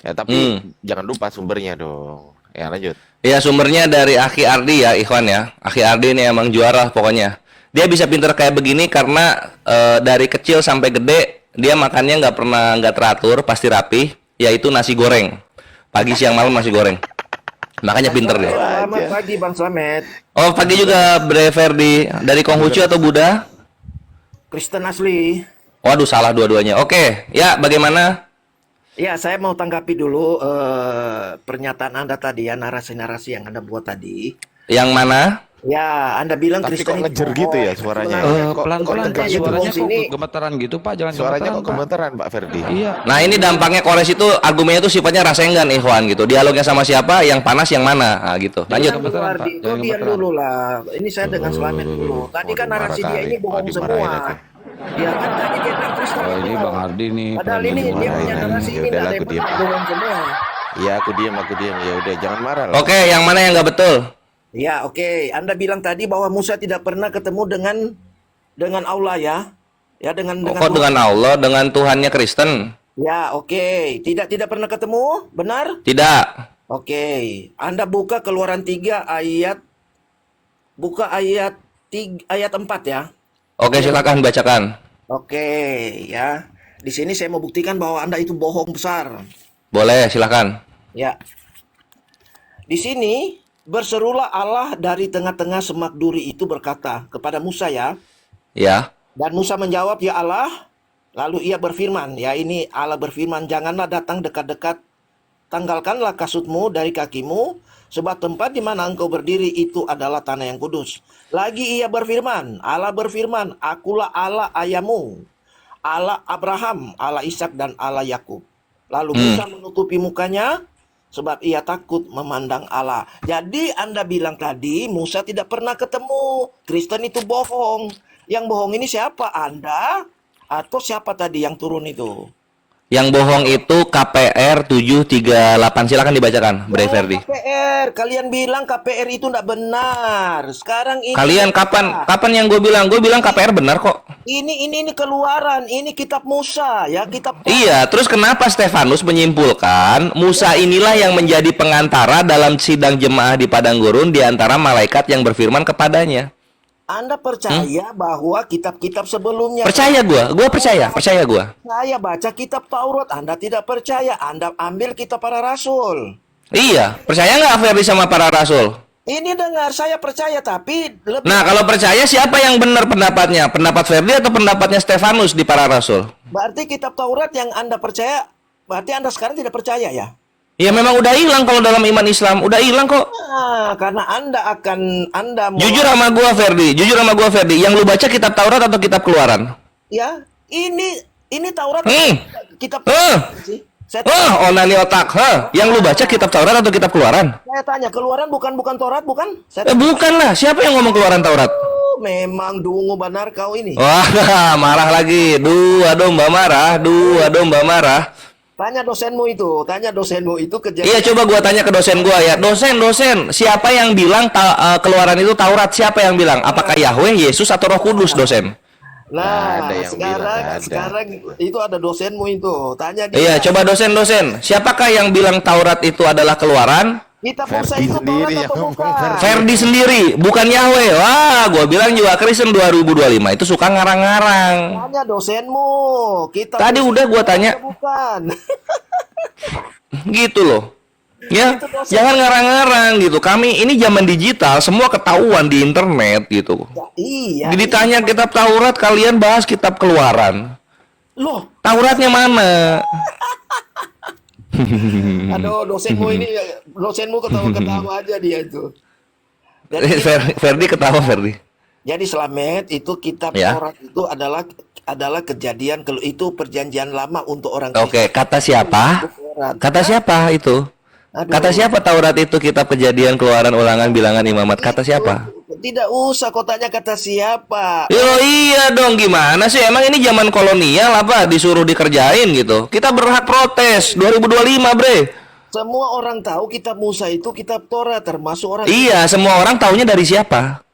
Ya, tapi jangan lupa sumbernya dong. Ya, lanjut. Ya sumbernya dari Akhi Ardi ya Ikhwan ya. Akhi Ardi ini emang juara pokoknya. Dia bisa pinter kayak begini karena dari kecil sampai gede dia makannya nggak teratur, pasti rapi. Yaitu nasi goreng. Pagi siang malam nasi goreng. Makanya pinter dia. Selamat pagi Bang Slamet. Oh pagi juga Bre Ferdi. Dari Konghucu atau Buddha? Kristen asli. Waduh salah dua-duanya. Oke ya bagaimana? Ya, saya mau tanggapi dulu pernyataan Anda tadi ya, narasi-narasi yang Anda buat tadi. Yang mana? Ya, Anda bilang Tapi Kristen kok ngejer gitu ya suaranya? Pelan-pelan Pak, tegas itu, suaranya Bos, kok ini. gemetaran gitu Pak, jangan Suaranya gemetaran kok Pak. gemeteran Pak Ferdi. Iya. Nah ini dampaknya kores itu argumennya itu sifatnya rasenggan Ikhwan gitu. Dialognya sama siapa, yang panas yang mana, nah, gitu. Lanjut. Jangan gemeteran, Pak. Kau Jangan diam gemeteran. dulu lah. Ini saya dengan Slamet dulu. Tadi kan narasi dia ini bohong semua. Ya kan tadi dia bilang Kristen Oh, itu ini bohong. Bang Ardi nih. Padahal ini dia punya dimarahin. narasi Ya ini udahlah, nggak ada aku yang diam. benar, bohong semua. Iya, aku diam. Ya udah, jangan marah lah. Oke, yang mana yang nggak betul? Ya, oke. Anda bilang tadi bahwa Musa tidak pernah ketemu dengan Allah ya. Ya, dengan Kok dengan Allah, dengan Tuhannya Kristen? Ya, oke. Tidak pernah ketemu, benar? Tidak. Oke. Anda buka Keluaran 3 ayat ayat 4 ya. Oke, silakan bacakan. Oke, ya. Di sini saya mau buktikan bahwa Anda itu bohong besar. Boleh, silakan. Ya. Di sini berserulah Allah dari tengah-tengah semak duri itu berkata kepada Musa ya. Ya. Dan Musa menjawab, "Ya Allah." Lalu ia berfirman, ya ini Allah berfirman, "Janganlah datang dekat-dekat, tanggalkanlah kasutmu dari kakimu, sebab tempat di mana engkau berdiri itu adalah tanah yang kudus." Lagi ia berfirman, Allah berfirman, "Akulah Allah ayahmu, Allah Abraham, Allah Ishak dan Allah Yakub." Lalu Musa menutupi mukanya sebab ia takut memandang Allah. Jadi Anda bilang tadi Musa tidak pernah ketemu. Kristen itu bohong. Yang bohong ini siapa? Anda atau siapa tadi yang turun itu? Yang bohong itu KPR 738. Silakan dibacakan, Bre Ferdi. KPR. Kalian bilang KPR itu tidak benar. Sekarang ini Kalian kapan yang gue bilang? Gue bilang KPR benar kok. ini keluaran. Ini kitab Musa ya, kitab. Iya, terus kenapa Stefanus menyimpulkan Musa inilah yang menjadi pengantara dalam sidang jemaah di padang gurun di antara malaikat yang berfirman kepadanya? Anda percaya bahwa kitab-kitab sebelumnya? Percaya gue percaya gue. Saya baca kitab Taurat, Anda tidak percaya. Anda ambil kitab para rasul. Iya, percaya nggak Ferdi sama para rasul? Ini dengar, saya percaya, tapi lebih. Nah, kalau percaya siapa yang benar pendapatnya? Pendapat Ferdi atau pendapatnya Stefanus di para rasul? Berarti kitab Taurat yang Anda percaya, berarti Anda sekarang tidak percaya ya? Ya memang udah hilang kalau dalam iman Islam, udah hilang kok. Nah, karena Anda Jujur sama gua Ferdi, yang lu baca kitab Taurat atau kitab Keluaran? ya, ini Taurat kitab sih. Onani otak, yang lu baca kitab Taurat atau kitab Keluaran? Saya tanya, Keluaran bukan Taurat, bukan? Bukan lah, siapa yang ngomong Keluaran Taurat? Memang dungu benar kau ini. Wah, marah lagi. Dua domba marah. Tanya dosenmu itu kejadian. Iya, coba gua tanya ke dosen gua ya. Dosen, siapa yang bilang Keluaran itu Taurat? Siapa yang bilang? Apakah Yahweh, Yesus atau Roh Kudus, dosen? Nah, Ada yang bilang, ada. sekarang itu ada dosenmu itu. Tanya dia. Iya, coba dosen. Siapakah yang bilang Taurat itu adalah Keluaran? Kitab Musa Ferdi itu sendiri Taurat yang atau ngomong, bukan? Ferdi sendiri, bukan Yahweh. Wah, gua bilang juga Kristen 2025 itu suka ngarang-ngarang. Tanya dosenmu. Kitab Tadi Musa udah gua Taurat tanya. atau bukan. Gitu loh. Ya, jangan ngarang-ngarang gitu. Kami ini zaman digital, semua ketahuan di internet gitu. Ya, iya. Ditanya kitab Taurat, kalian bahas kitab Keluaran. Loh, Tauratnya mana? aduh dosenmu ketawa-ketawa aja dia itu. Jadi, Ferdi ketawa, Ferdi. jadi Slamet itu kitab Ya. Taurat itu adalah kejadian kalau itu perjanjian lama untuk orang Oke, kata siapa? Taurat. Kata siapa itu? Aduh. Kata siapa Taurat itu kitab Kejadian, Keluaran, Ulangan, Bilangan, Imamat? Kata siapa? Tidak usah kau tanya kata siapa. Oh iya dong, gimana sih? Emang ini zaman kolonial apa? Disuruh dikerjain gitu. Kita berhak protes 2025, Bre. Semua orang tahu kitab Musa itu kitab Taurat, termasuk orang. Iya, semua orang taunya dari siapa?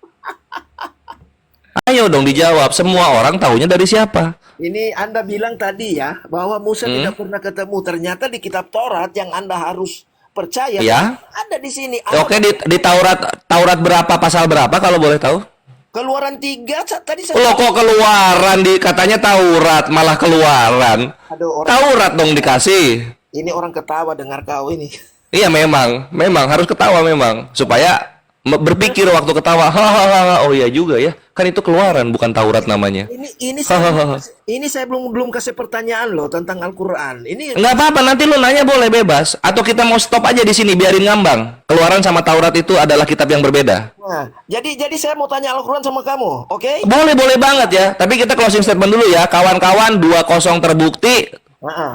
Ayo dong dijawab, semua orang taunya dari siapa? Ini Anda bilang tadi ya bahwa Musa tidak pernah ketemu. Ternyata di kitab Taurat yang Anda harus percaya Ya. ada di sini. Oke, di Taurat berapa, pasal berapa kalau boleh tahu? Keluaran 3 tadi saya. Loh kok Keluaran katanya Taurat, malah Keluaran. Aduh, orang Taurat dong dikasih. ini orang ketawa dengar kau ini. Iya memang harus ketawa memang supaya berpikir waktu ketawa. Hahaha, oh iya juga ya. Kan itu Keluaran bukan Taurat namanya. Ini saya belum kasih pertanyaan loh tentang Al-Qur'an. Ini Nggak apa-apa, nanti lu nanya boleh bebas. Atau kita mau stop aja di sini biarin ngambang. Keluaran sama Taurat itu adalah kitab yang berbeda. nah, jadi saya mau tanya Al-Qur'an sama kamu, oke? Boleh banget ya. Tapi kita closing statement dulu ya. Kawan-kawan 2-0 terbukti.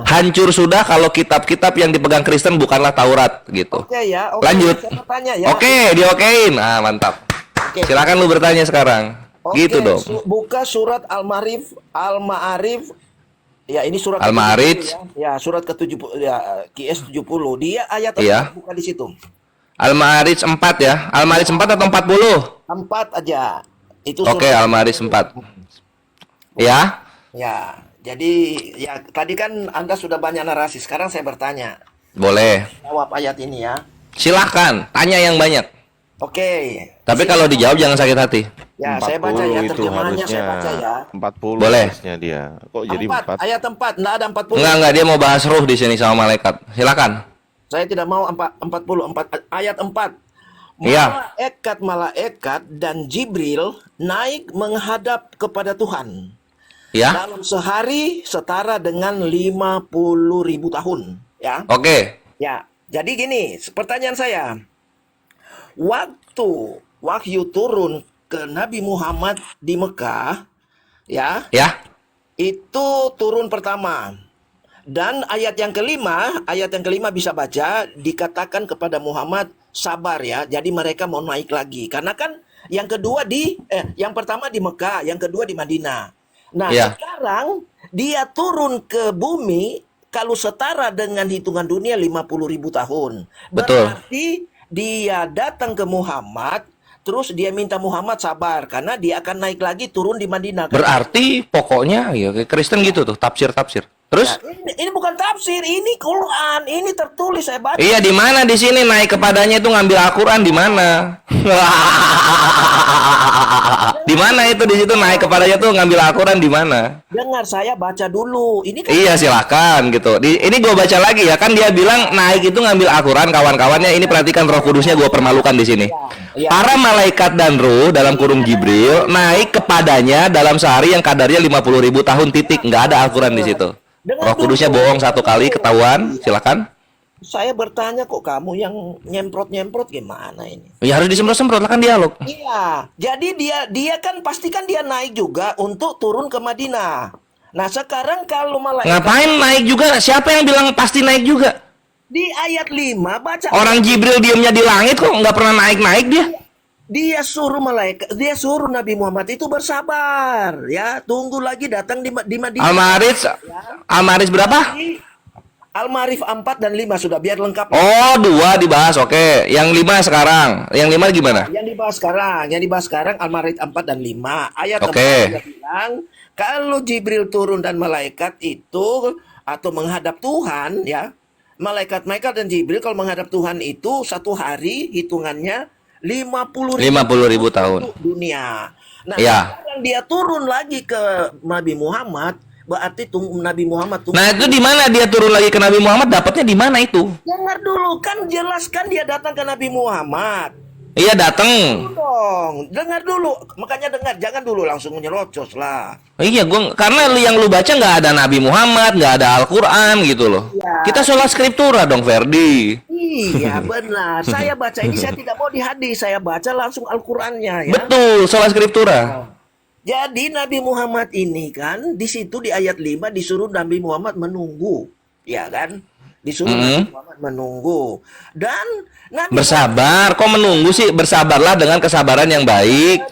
Hancur sudah kalau kitab-kitab yang dipegang Kristen bukanlah Taurat gitu. Oke ya, oke. Lanjut. Saya bertanya ya. Oke, diokein. Ah, mantap. Oke. Silakan lu bertanya sekarang. Oke, Gitu dong. Buka surat Al-Ma'arif. Ya, ini surat Al-Ma'arij. ke-70 ya. Ya, surat ke-70 ya, QS 70. Dia ayat Iya. apa? Buka di situ. Al-Ma'arij 4 ya. Al-Ma'arij 4 atau 40? 4 aja. Itu Oke, surat. Al-Ma'arij 4. Ya. Ya, jadi ya tadi kan Anda sudah banyak narasi. Sekarang saya bertanya. Boleh. Jawab ayat ini ya. Silahkan, tanya yang banyak. Oke. Tapi kalau dijawab jangan sakit hati. Ya, saya baca ya 40 itu terjemahannya, harusnya. saya baca ya. 40 Boleh. harusnya dia. Kok jadi 4? Ayat 4, enggak ada 40. Enggak, dia mau bahas ruh di sini sama malaikat. Silakan. Saya tidak mau 44 ayat 4. Iya. Malaikat dan Jibril naik menghadap kepada Tuhan. Ya. Dalam sehari setara dengan 50.000 tahun, ya. Oke. Ya. Jadi gini, pertanyaan saya. Waktu wahyu turun ke Nabi Muhammad di Mekah, ya, Ya. itu turun pertama. Dan ayat yang kelima bisa baca, dikatakan kepada Muhammad sabar ya. Jadi mereka mau naik lagi. Karena kan yang kedua yang pertama di Mekah, yang kedua di Madinah. Nah, Ya. sekarang dia turun ke bumi kalau setara dengan hitungan dunia 50.000 tahun. Betul. Berarti dia datang ke Muhammad, terus dia minta Muhammad sabar karena dia akan naik lagi turun di Madinah. Berarti pokoknya ya kayak Kristen gitu tuh, tafsir. Terus? Ini bukan tafsir, ini Quran, ini tertulis saya baca. Iya, di mana di sini naik kepadanya itu ngambil Al-Qur'an di mana? Di mana itu di situ naik kepadanya tuh ngambil Al-Qur'an di mana? Dengar saya baca dulu. Ini kan Iya, silakan gitu. Ini gue baca lagi ya, kan dia bilang naik itu ngambil Al-Qur'an, kawan-kawannya. Ini perhatikan Roh Kudusnya gue permalukan di sini. Iya. Para malaikat dan ruh dalam kurung Jibril naik kepadanya dalam sehari yang kadarnya 50.000 tahun titik. Nggak ada Al-Qur'an di situ. Roh Kudusnya bohong satu kali, ketahuan. Silakan. saya bertanya kok kamu yang nyemprot-nyemprot gimana ini? Ya harus disemprot-semprot lah, kan dialog. Iya, jadi dia kan pastikan dia naik juga untuk turun ke Madinah. Nah, sekarang kalau malaikat Ngapain naik juga? Siapa yang bilang pasti naik juga? di ayat 5 baca Orang Jibril diamnya di langit kok nggak pernah naik-naik dia. dia suruh Nabi Muhammad itu bersabar ya, tunggu lagi datang di Madinah. Al-Maris berapa? Al-Ma'arif 4 dan 5 sudah biar lengkap. Oh, 2 dibahas. Oke. Yang 5 sekarang. Yang 5 gimana? Yang dibahas sekarang Al-Ma'arif 4 dan 5. Ayat 4 Oke. dia bilang, kalau Jibril turun dan malaikat itu atau menghadap Tuhan ya, malaikat dan Jibril kalau menghadap Tuhan itu satu hari hitungannya 50.000 tahun. untuk dunia. Nah, Ya. sekarang dia turun lagi ke Nabi Muhammad, berarti Nabi Muhammad Nah, itu di mana dia turun lagi ke Nabi Muhammad? Dapatnya di mana itu? dengar dulu, kan jelaskan dia datang ke Nabi Muhammad. Iya, datang. Dong, dengar dulu. Makanya dengar, jangan dulu langsung nyerocos lah. Iya, karena yang lu baca nggak ada Nabi Muhammad, nggak ada Al-Quran gitu loh. Ya. Kita sholat skriptura dong, Ferdi. Iya, benar. Saya baca ini, saya tidak mau di hadis, saya baca langsung Al-Qur'annya ya. Betul, sholat skriptura. Jadi Nabi Muhammad ini kan di situ di ayat 5 disuruh Nabi Muhammad menunggu, ya kan? Disuruh Nabi Muhammad menunggu. Dan Nabi Bersabar, kok menunggu sih? Bersabarlah dengan kesabaran yang baik.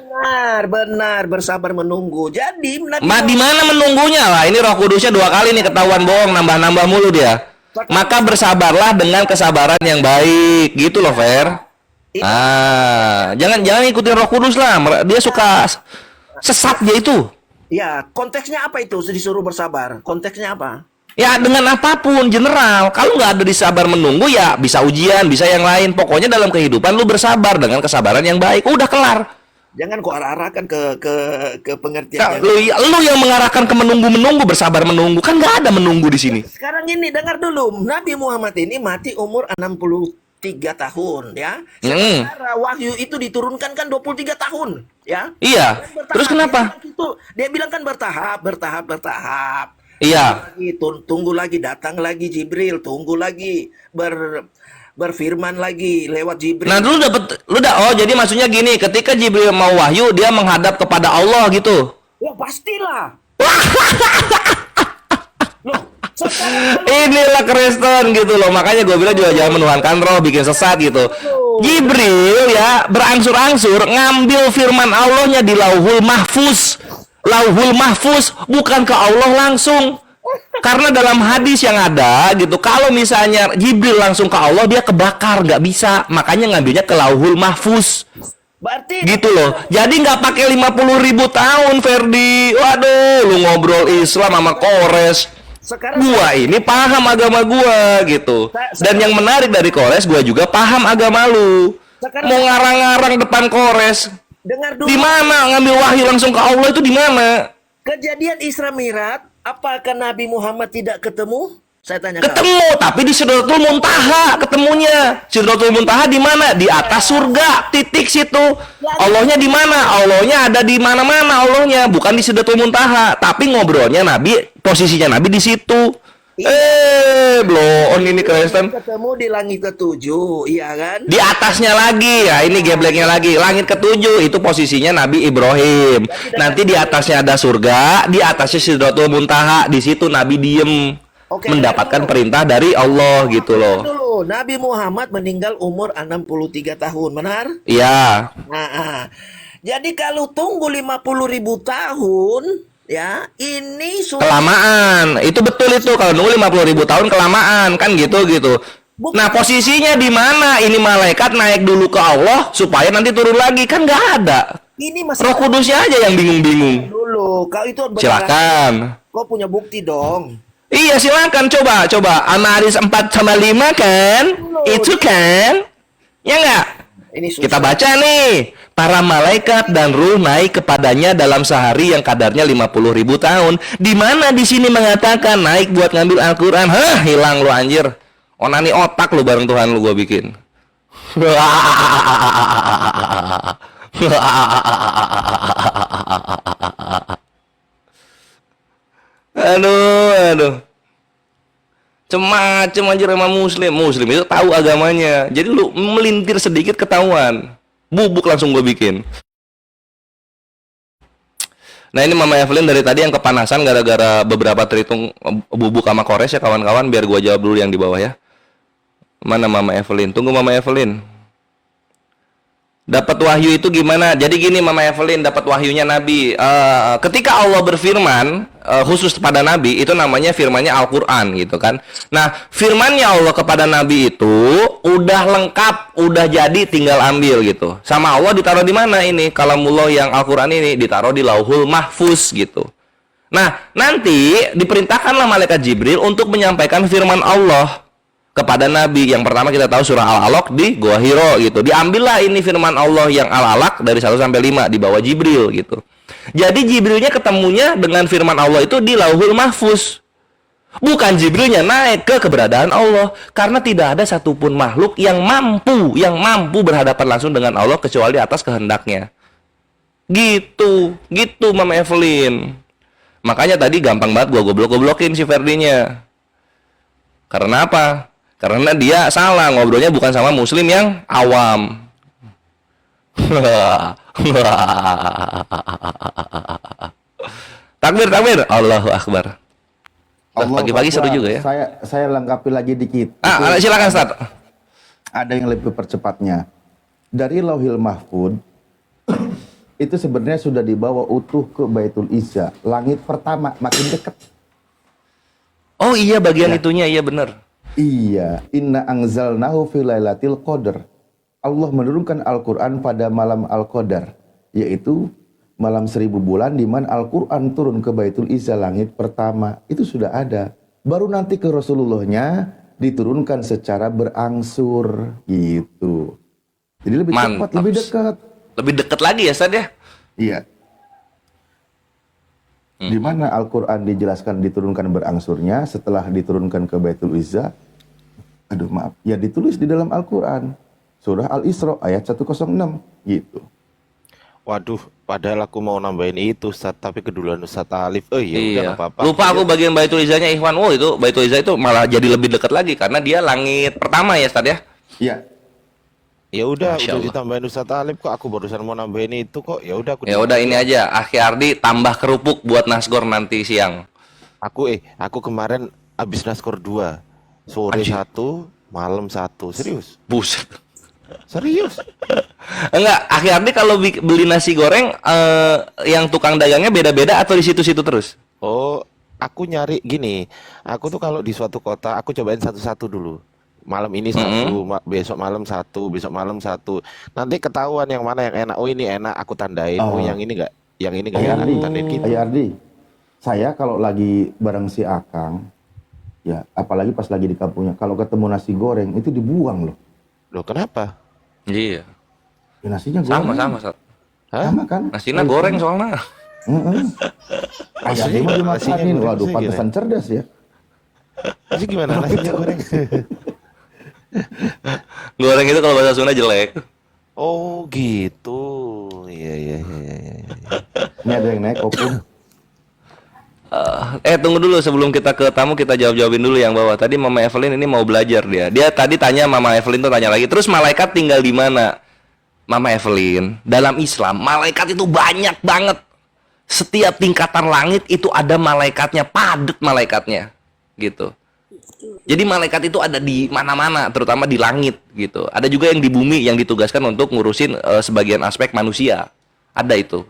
benar bersabar menunggu. Jadi Nabi Di mana menunggunya lah? Ini Roh Kudusnya 2 kali nih ketahuan bohong, nambah-nambah mulu dia. Maka bersabarlah dengan kesabaran yang baik, gitu loh, Fer. Jangan ikutin Roh Kudus lah. Dia suka sesat dia itu. ya, konteksnya apa itu disuruh bersabar? Konteksnya apa? Ya dengan apapun general. Kalau nggak ada disabar menunggu ya bisa ujian, bisa yang lain. Pokoknya dalam kehidupan lu bersabar dengan kesabaran yang baik. Udah kelar. Jangan kok arah-arahkan ke pengertian. Nah, lu yang mengarahkan ke menunggu bersabar menunggu. Kan nggak ada menunggu di sini. Sekarang ini dengar dulu, Nabi Muhammad ini mati umur 63 tahun ya. Sementara wahyu itu diturunkan kan 23 tahun ya. Iya. Terus kenapa? Dia bilang kan bertahap. Iya. Tunggu lagi, datang lagi Jibril, tunggu lagi berfirman lagi lewat Jibril. Nah, jadi maksudnya gini, ketika Jibril mau wahyu, dia menghadap kepada Allah gitu. Ya pastilah. Loh, Inilah Kristen gitu loh. Makanya gue bilang juga jangan menuhankan roh, bikin sesat gitu. Jibril ya berangsur-angsur ngambil firman Allahnya di Lauhul Mahfuz. Lauhul Mahfuz, bukan ke Allah langsung. Karena dalam hadis yang ada gitu, kalau misalnya Jibril langsung ke Allah, dia kebakar, nggak bisa. Makanya ngambilnya ke Lauhul Mahfuz. berarti Gitu loh. Jadi nggak pakai 50.000 tahun, Ferdi. Waduh, lu ngobrol Islam sama Kores. sekarang Gua ini paham agama gua gitu. Dan yang menarik dari Kores, gua juga paham agama lu. Sekarang Mau ngarang-ngarang depan Kores. dengar dulu. Di mana ngambil wahyu langsung ke Allah itu di mana? Kejadian Isra Mi'raj, apakah Nabi Muhammad tidak ketemu? Saya tanya kamu. Ketemu, tapi di Sidratul Muntaha ketemunya. Sidratul Muntaha di mana? Di atas surga, titik situ. Allahnya di mana? Allahnya ada di mana-mana Allahnya, bukan di Sidratul Muntaha. Tapi ngobrolnya Nabi, posisinya Nabi di situ. Blow on ini Kristen. Ketemu di langit ketujuh, iya kan? Di atasnya lagi, ya ini gebleknya lagi. Langit ketujuh itu posisinya Nabi Ibrahim. Nanti di atasnya ada surga, di atasnya Sidratul Muntaha. Di situ Nabi diem. Oke, Mendapatkan perintah dari Allah gitu loh. dulu, Nabi Muhammad meninggal umur 63 tahun, benar? Iya. Nah, jadi kalau tunggu 50.000 tahun, ya ini sudah Kelamaan. Itu betul itu. Kalau nunggu 50.000 tahun kelamaan kan gitu. Nah, posisinya di mana? Ini malaikat naik dulu ke Allah supaya nanti turun lagi kan nggak ada. ini masih Roh Kudusnya aja yang bingung-bingung. dulu. Kau itu benar. Silakan. Kau punya bukti dong. Iya silakan coba. Amaris 4 sama 5 kan? Itu kan? Ya nggak? Ini susah. Kita baca nih. Para malaikat dan ruh naik kepadanya dalam sehari yang kadarnya 50.000 tahun. Di mana di sini mengatakan naik buat ngambil Al-Qur'an? Hah, hilang lu anjir. Onani otak lu bareng Tuhan lu gua bikin. Aduh. Macem anjir sama muslim itu tahu agamanya. Jadi lu melintir sedikit ketahuan. Bubuk langsung gue bikin. Nah ini Mama Evelyn dari tadi yang kepanasan gara-gara beberapa terhitung bubuk sama Kores ya kawan-kawan. Biar gue jawab dulu yang di bawah ya. Mana Mama Evelyn? Tunggu Mama Evelyn. Dapat wahyu itu gimana? Jadi gini Mama Evelyn, dapat wahyunya Nabi. Ketika Allah berfirman khusus kepada Nabi, itu namanya firmannya Al-Quran gitu kan. Nah, firmannya Allah kepada Nabi itu udah lengkap, udah jadi, tinggal ambil gitu. Sama Allah ditaruh di mana ini? Kalamullah yang Al-Quran ini ditaruh di Lauhul Mahfuz gitu. Nah, nanti diperintahkanlah malaikat Jibril untuk menyampaikan firman Allah kepada Nabi. Yang pertama kita tahu surah Al-Alaq di Gua Hiro gitu. Diambillah ini firman Allah yang Al-Alaq dari 1 sampai 5 di bawah Jibril gitu. Jadi Jibrilnya ketemunya dengan firman Allah itu di Lauhul Mahfuz. Bukan Jibrilnya naik ke keberadaan Allah, karena tidak ada satupun makhluk yang mampu berhadapan langsung dengan Allah kecuali atas kehendaknya. Gitu Mama Evelyn. Makanya tadi gampang banget gua goblok-goblokin si Ferdinya. Karena apa? Karena dia salah, ngobrolnya bukan sama muslim yang awam. Takbir, Allahu Akbar. Pagi-pagi seru juga ya. Saya lengkapi lagi dikit. Silakan Ustaz. Ada yang lebih percepatnya. Dari Lauhil Mahfud itu sebenarnya sudah dibawa utuh ke Baitul Izza, langit pertama, makin dekat. Oh iya bagian itunya, iya benar. Iya, inna anzalnahu fi lailatul qadar. Allah menurunkan Al-Qur'an pada malam Al-Qadar, yaitu malam 1000 bulan di mana Al-Qur'an turun ke Baitul Izza langit pertama. Itu sudah ada. Baru nanti ke Rasulullahnya diturunkan secara berangsur gitu. Jadi lebih cepat, lebih dekat. Lebih dekat lagi ya Ustaz ya? Iya. Di mana Al-Qur'an dijelaskan diturunkan berangsurnya setelah diturunkan ke Baitul Izza. Ya ditulis di dalam Al-Qur'an. Surah Al-Isra ayat 106 gitu. Waduh, padahal aku mau nambahin itu Ustaz, tapi keduluan Ustaz Alif. Oh iya, udah nggak apa-apa. Lupa aku bagian Baitul Izzanya Ikhwan. Oh itu Baitul Izza itu malah jadi lebih dekat lagi karena dia langit pertama ya Ustaz ya? Iya. Ya udah Masya Allah. ditambahin Ustaz Alif kok, aku barusan mau nambahin itu kok. Ya udah aku. Ya udah ini aja, Akhi Ardi tambah kerupuk buat nasgor nanti siang. Aku kemarin habis naskor 2. Sore 1, malam 1. Serius? Buset. Serius? Enggak, Akhi Ardi kalau beli nasi goreng yang tukang dagangnya beda-beda atau di situ-situ terus? Oh, aku nyari gini. Aku tuh kalau di suatu kota, aku cobain satu-satu dulu. Malam ini satu, besok malam satu, besok malam satu. Nanti ketahuan yang mana yang enak. Oh ini enak, aku tandain. Oh yang ini enggak, yang ini enggak enak, aku tandain gitu. Ayah Ardi, saya kalau lagi bareng si Akang, ya apalagi pas lagi di kampungnya, kalau ketemu nasi goreng itu dibuang loh. Loh kenapa? Iya. Ya, nasinya Sama goreng. sama Sat. Sama kan? Nasinya goreng soalnya. Heeh. Ayamnya mah Nasinya dimakanin. goreng, Waduh, maksudnya pantesan cerdas ya. Jadi gimana nasinya goreng? Goreng itu kalau bahasa Sunda jelek. Oh gitu. Iya. Ini ada yang naik opung. Tunggu dulu sebelum kita ke tamu, kita jawabin dulu yang bawah. Tadi Mama Evelyn ini mau belajar dia. Dia tadi tanya, Mama Evelyn tuh tanya lagi. Terus malaikat tinggal di mana? Mama Evelyn, dalam Islam malaikat itu banyak banget. Setiap tingkatan langit itu ada malaikatnya, padat malaikatnya, gitu. Jadi malaikat itu ada di mana-mana, terutama di langit, gitu. Ada juga yang di bumi yang ditugaskan untuk ngurusin sebagian aspek manusia. Ada itu.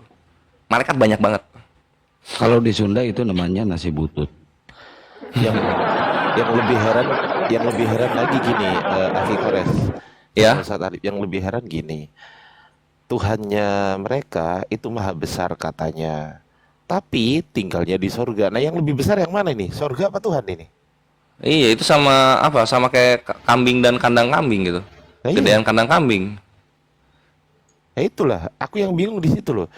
Malaikat banyak banget. Kalau di Sunda itu namanya nasi butut. Yang yang lebih heran lagi gini, Akhi Kores. Ya. Ustaz Arif, yang lebih heran gini. Tuhannya mereka itu maha besar katanya. Tapi tinggalnya di sorga. Nah yang lebih besar yang mana ini? Sorga apa Tuhan ini? Iya, itu sama apa? Sama kayak kambing dan kandang kambing gitu. Nah, iya. Gedean kandang kambing. Nah itulah, aku yang bingung di situ loh.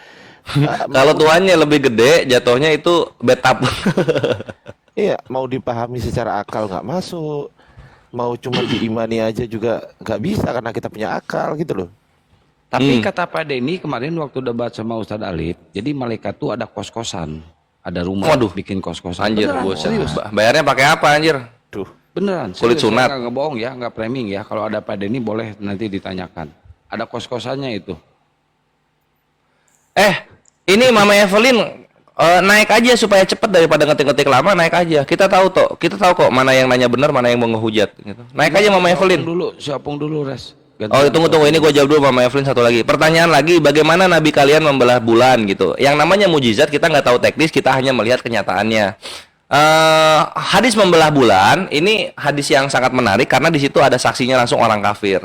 Kalau tuannya lebih gede, jatuhnya itu betap. Iya, mau dipahami secara akal nggak masuk. Mau cuma diimani aja juga nggak bisa karena kita punya akal gitu loh. Tapi kata Pak Denny kemarin waktu debat sama Ustadz Alif, jadi malaikat tuh ada kos-kosan, ada rumah, Waduh. bikin kos-kosan. Anjir, Beneran, buset. serius. Bayarnya pakai apa anjir? Tuh, Beneran, Kulit serius. sunat. Saya nggak bohong ya, nggak framing ya. Kalau ada Pak Denny boleh nanti ditanyakan. Ada kos-kosannya itu. Ini Mama Evelyn naik aja supaya cepet daripada ngetik-ngetik lama, naik aja. Kita tahu kok mana yang nanya benar, mana yang mau ngehujat gitu. Naik aja Mama Evelyn. Si Opung dulu, Res. Oh, tunggu, ini gue jawab dulu Mama Evelyn satu lagi. Pertanyaan lagi, bagaimana Nabi kalian membelah bulan gitu? Yang namanya mujizat kita nggak tahu teknis, kita hanya melihat kenyataannya. Hadis membelah bulan ini hadis yang sangat menarik karena di situ ada saksinya langsung orang kafir.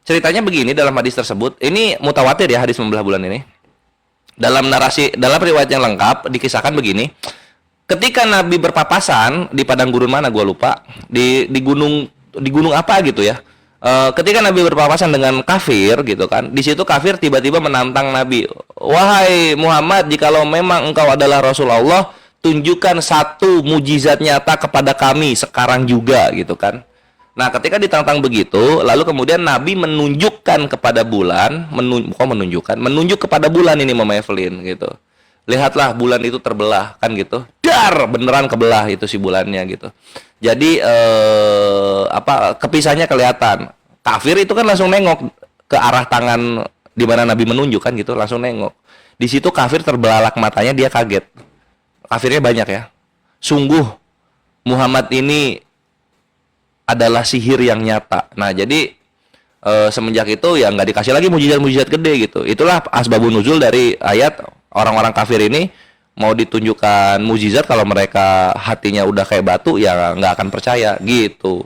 Ceritanya begini dalam hadis tersebut, ini mutawatir ya hadis membelah bulan ini. Dalam riwayat yang lengkap dikisahkan begini. Ketika Nabi berpapasan di padang gurun mana gue lupa, di gunung apa gitu ya. Ketika Nabi berpapasan dengan kafir gitu kan, di situ kafir tiba-tiba menantang Nabi, wahai Muhammad, jikalau memang engkau adalah Rasulullah, tunjukkan satu mujizat nyata kepada kami sekarang juga gitu kan. Nah, ketika ditantang begitu, lalu kemudian Nabi menunjuk kepada bulan kepada bulan ini Mama Evelyn gitu. Lihatlah bulan itu terbelah kan gitu. Dar, beneran kebelah itu si bulannya gitu. Jadi kepisahnya kelihatan. Kafir itu kan langsung nengok ke arah tangan di mana Nabi menunjuk kan gitu, langsung nengok. Di situ kafir terbelalak matanya, dia kaget. Kafirnya banyak ya. Sungguh Muhammad ini adalah sihir yang nyata. Nah, jadi semenjak itu ya nggak dikasih lagi mujizat-mujizat gede gitu. Itulah asbabun nuzul dari ayat orang-orang kafir ini mau ditunjukkan mujizat, kalau mereka hatinya udah kayak batu ya nggak akan percaya gitu.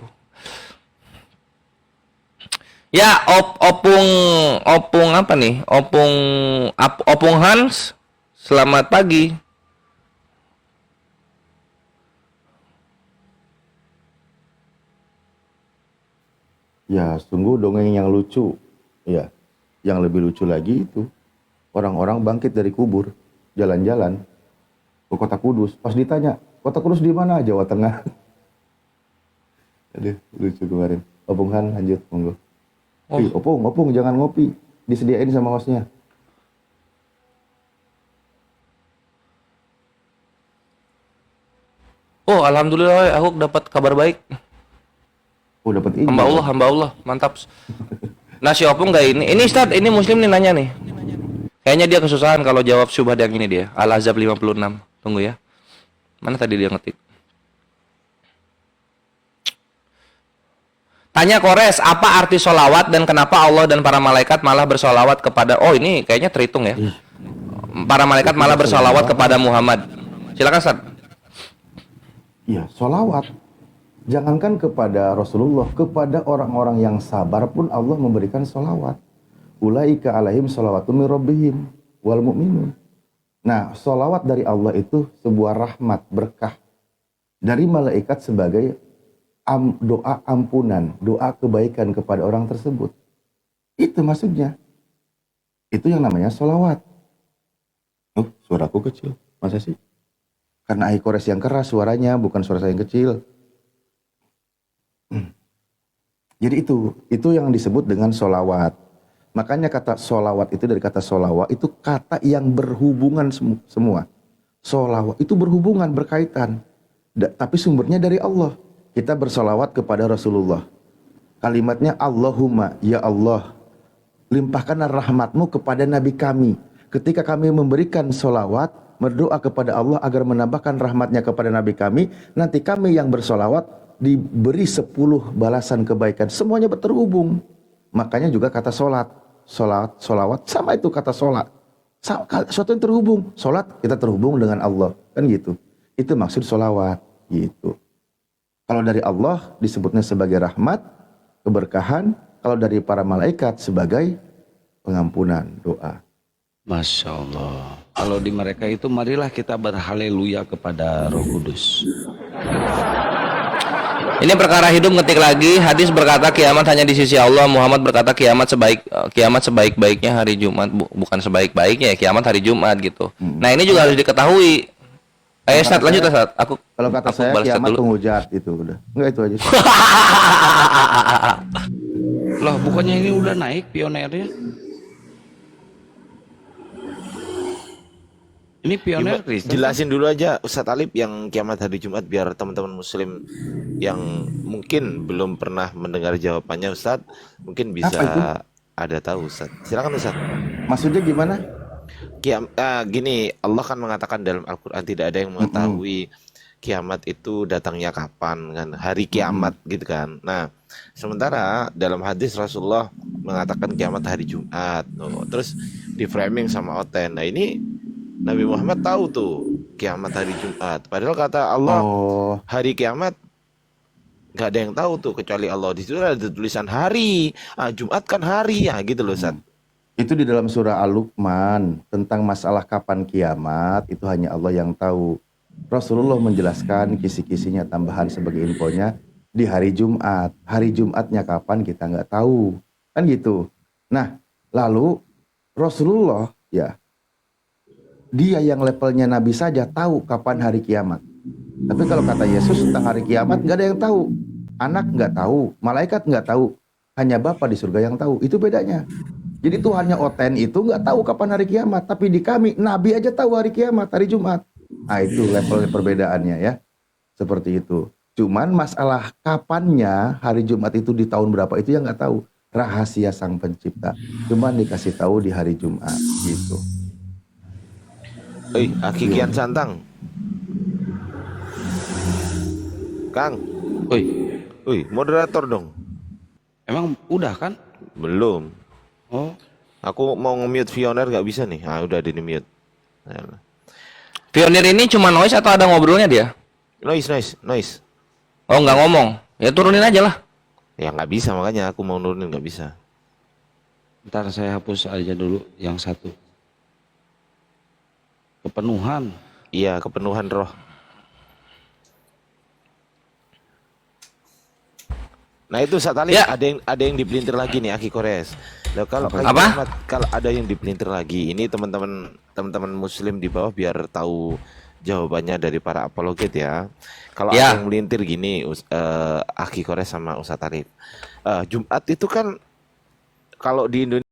Ya, opung apa nih? Opung Hans, selamat pagi. Ya, sungguh dongeng yang lucu. Ya, yang lebih lucu lagi itu orang-orang bangkit dari kubur, jalan-jalan ke kota Kudus. Pas ditanya, kota Kudus di mana? Jawa Tengah. Aduh, lucu kemarin. Opung Han, lanjut, monggo. Opung, jangan ngopi. Disediain sama hostnya. Oh, alhamdulillah aku dapat kabar baik. Oh, dapat ini. Hamba Allah, mantap. Nah, si Opung nggak ini. Ini Ustaz, ini Muslim nih nanya nih. Kayaknya dia kesusahan kalau jawab syubhat yang ini dia. Al-Ahzab 56. Tunggu ya. Mana tadi dia ngetik? Tanya Kores, apa arti solawat dan kenapa Allah dan para malaikat malah bersolawat kepada... Oh, ini kayaknya terhitung ya. Para malaikat malah bersolawat kepada Muhammad. Silakan Ustaz. Iya, solawat. Jangankan kepada Rasulullah, kepada orang-orang yang sabar pun Allah memberikan solawat. Ulaika alaihim solawatu min rabbihim wal mu'minun. Nah, solawat dari Allah itu sebuah rahmat, berkah. Dari malaikat sebagai doa ampunan, doa kebaikan kepada orang tersebut. Itu maksudnya. Itu yang namanya sholawat. Oh, suaraku kecil. Masa sih? Karena Akhi Kores yang keras suaranya, bukan suara saya yang kecil. Jadi itu yang disebut dengan sholawat. Makanya kata sholawat itu dari kata sholawat, itu kata yang berhubungan semua. Sholawat itu berhubungan, berkaitan. Tapi sumbernya dari Allah. Kita bersolawat kepada Rasulullah. Kalimatnya Allahumma, ya Allah, limpahkanlah rahmatmu kepada Nabi kami. Ketika kami memberikan solawat, berdoa kepada Allah agar menambahkan rahmatnya kepada Nabi kami, nanti kami yang bersolawat diberi 10 balasan kebaikan. Semuanya terhubung. Makanya juga kata solat, solawat, sama itu kata solat. Suatu yang terhubung. Solat kita terhubung dengan Allah. Kan gitu. Itu maksud solawat. Gitu. Kalau dari Allah disebutnya sebagai rahmat, keberkahan. Kalau dari para malaikat sebagai pengampunan, doa. Masya Allah. Kalau di mereka itu marilah kita berhaleluya kepada Roh Kudus. Ini perkara hidup ngetik lagi. Hadis berkata kiamat hanya di sisi Allah. Muhammad berkata kiamat sebaik-baiknya hari Jumat. Bukan sebaik-baiknya ya, kiamat hari Jumat gitu. Nah ini juga harus diketahui. Ayo Ustaz, lanjut Ustaz. Kalau kata saya kiamat penghujat itu udah. Enggak, itu aja. Loh, bukannya ini udah naik pionernya? Ini pioner Kristen. Jelasin dulu aja Ustadz Alif yang kiamat hari Jumat biar teman-teman muslim yang mungkin belum pernah mendengar jawabannya Ustadz mungkin bisa ada tahu Ustadz. Silakan Ustadz. Maksudnya gimana? Gini, Allah kan mengatakan dalam Al-Quran tidak ada yang mengetahui kiamat itu datangnya kapan kan, hari kiamat gitu kan. Nah, sementara dalam hadis Rasulullah mengatakan kiamat hari Jumat. Terus di framing sama Oten. Nah, ini Nabi Muhammad tahu tuh kiamat hari Jumat. Padahal kata Allah hari kiamat nggak ada yang tahu tuh kecuali Allah. Di situ ada tulisan hari. Jumat kan hari ya gitu loh Ustaz. Itu di dalam surah Al-Luqman tentang masalah kapan kiamat itu hanya Allah yang tahu. Rasulullah menjelaskan kisi-kisinya tambahan sebagai infonya di hari Jumat. Hari Jumatnya kapan kita nggak tahu. Kan gitu. Nah, lalu Rasulullah ya dia yang levelnya Nabi saja tahu kapan hari kiamat. Tapi kalau kata Yesus tentang hari kiamat nggak ada yang tahu. Anak nggak tahu, malaikat nggak tahu. Hanya Bapa di surga yang tahu. Itu bedanya. Jadi Tuhannya Oten itu nggak tahu kapan hari kiamat, tapi di kami Nabi aja tahu hari kiamat, hari Jumat. Nah itu level perbedaannya ya, seperti itu. Cuman masalah kapannya hari Jumat itu di tahun berapa itu yang nggak tahu. Rahasia Sang Pencipta. Cuman dikasih tahu di hari Jumat gitu. Aki Kian Santang, Kang. Moderator dong. Emang udah kan? Belum. Oh, aku mau nge-mute Pioner nggak bisa nih. Udah di mute. Pionir ini cuma noise atau ada ngobrolnya dia? Noise. Oh, nggak ngomong. Ya turunin aja lah. Ya nggak bisa, makanya aku mau nurunin nggak bisa. ntar saya hapus aja dulu yang satu. Kepenuhan. Iya, kepenuhan roh. Nah itu saat tadi Ya. ada yang dipelintir lagi nih Akhi Kores. Nah, kalau ada yang dipelintir lagi, ini teman-teman muslim di bawah biar tahu jawabannya dari para apologet ya. Kalau ada yang melintir gini, Akhi Kores sama Ustaz Arif. Jumat itu kan kalau di Indonesia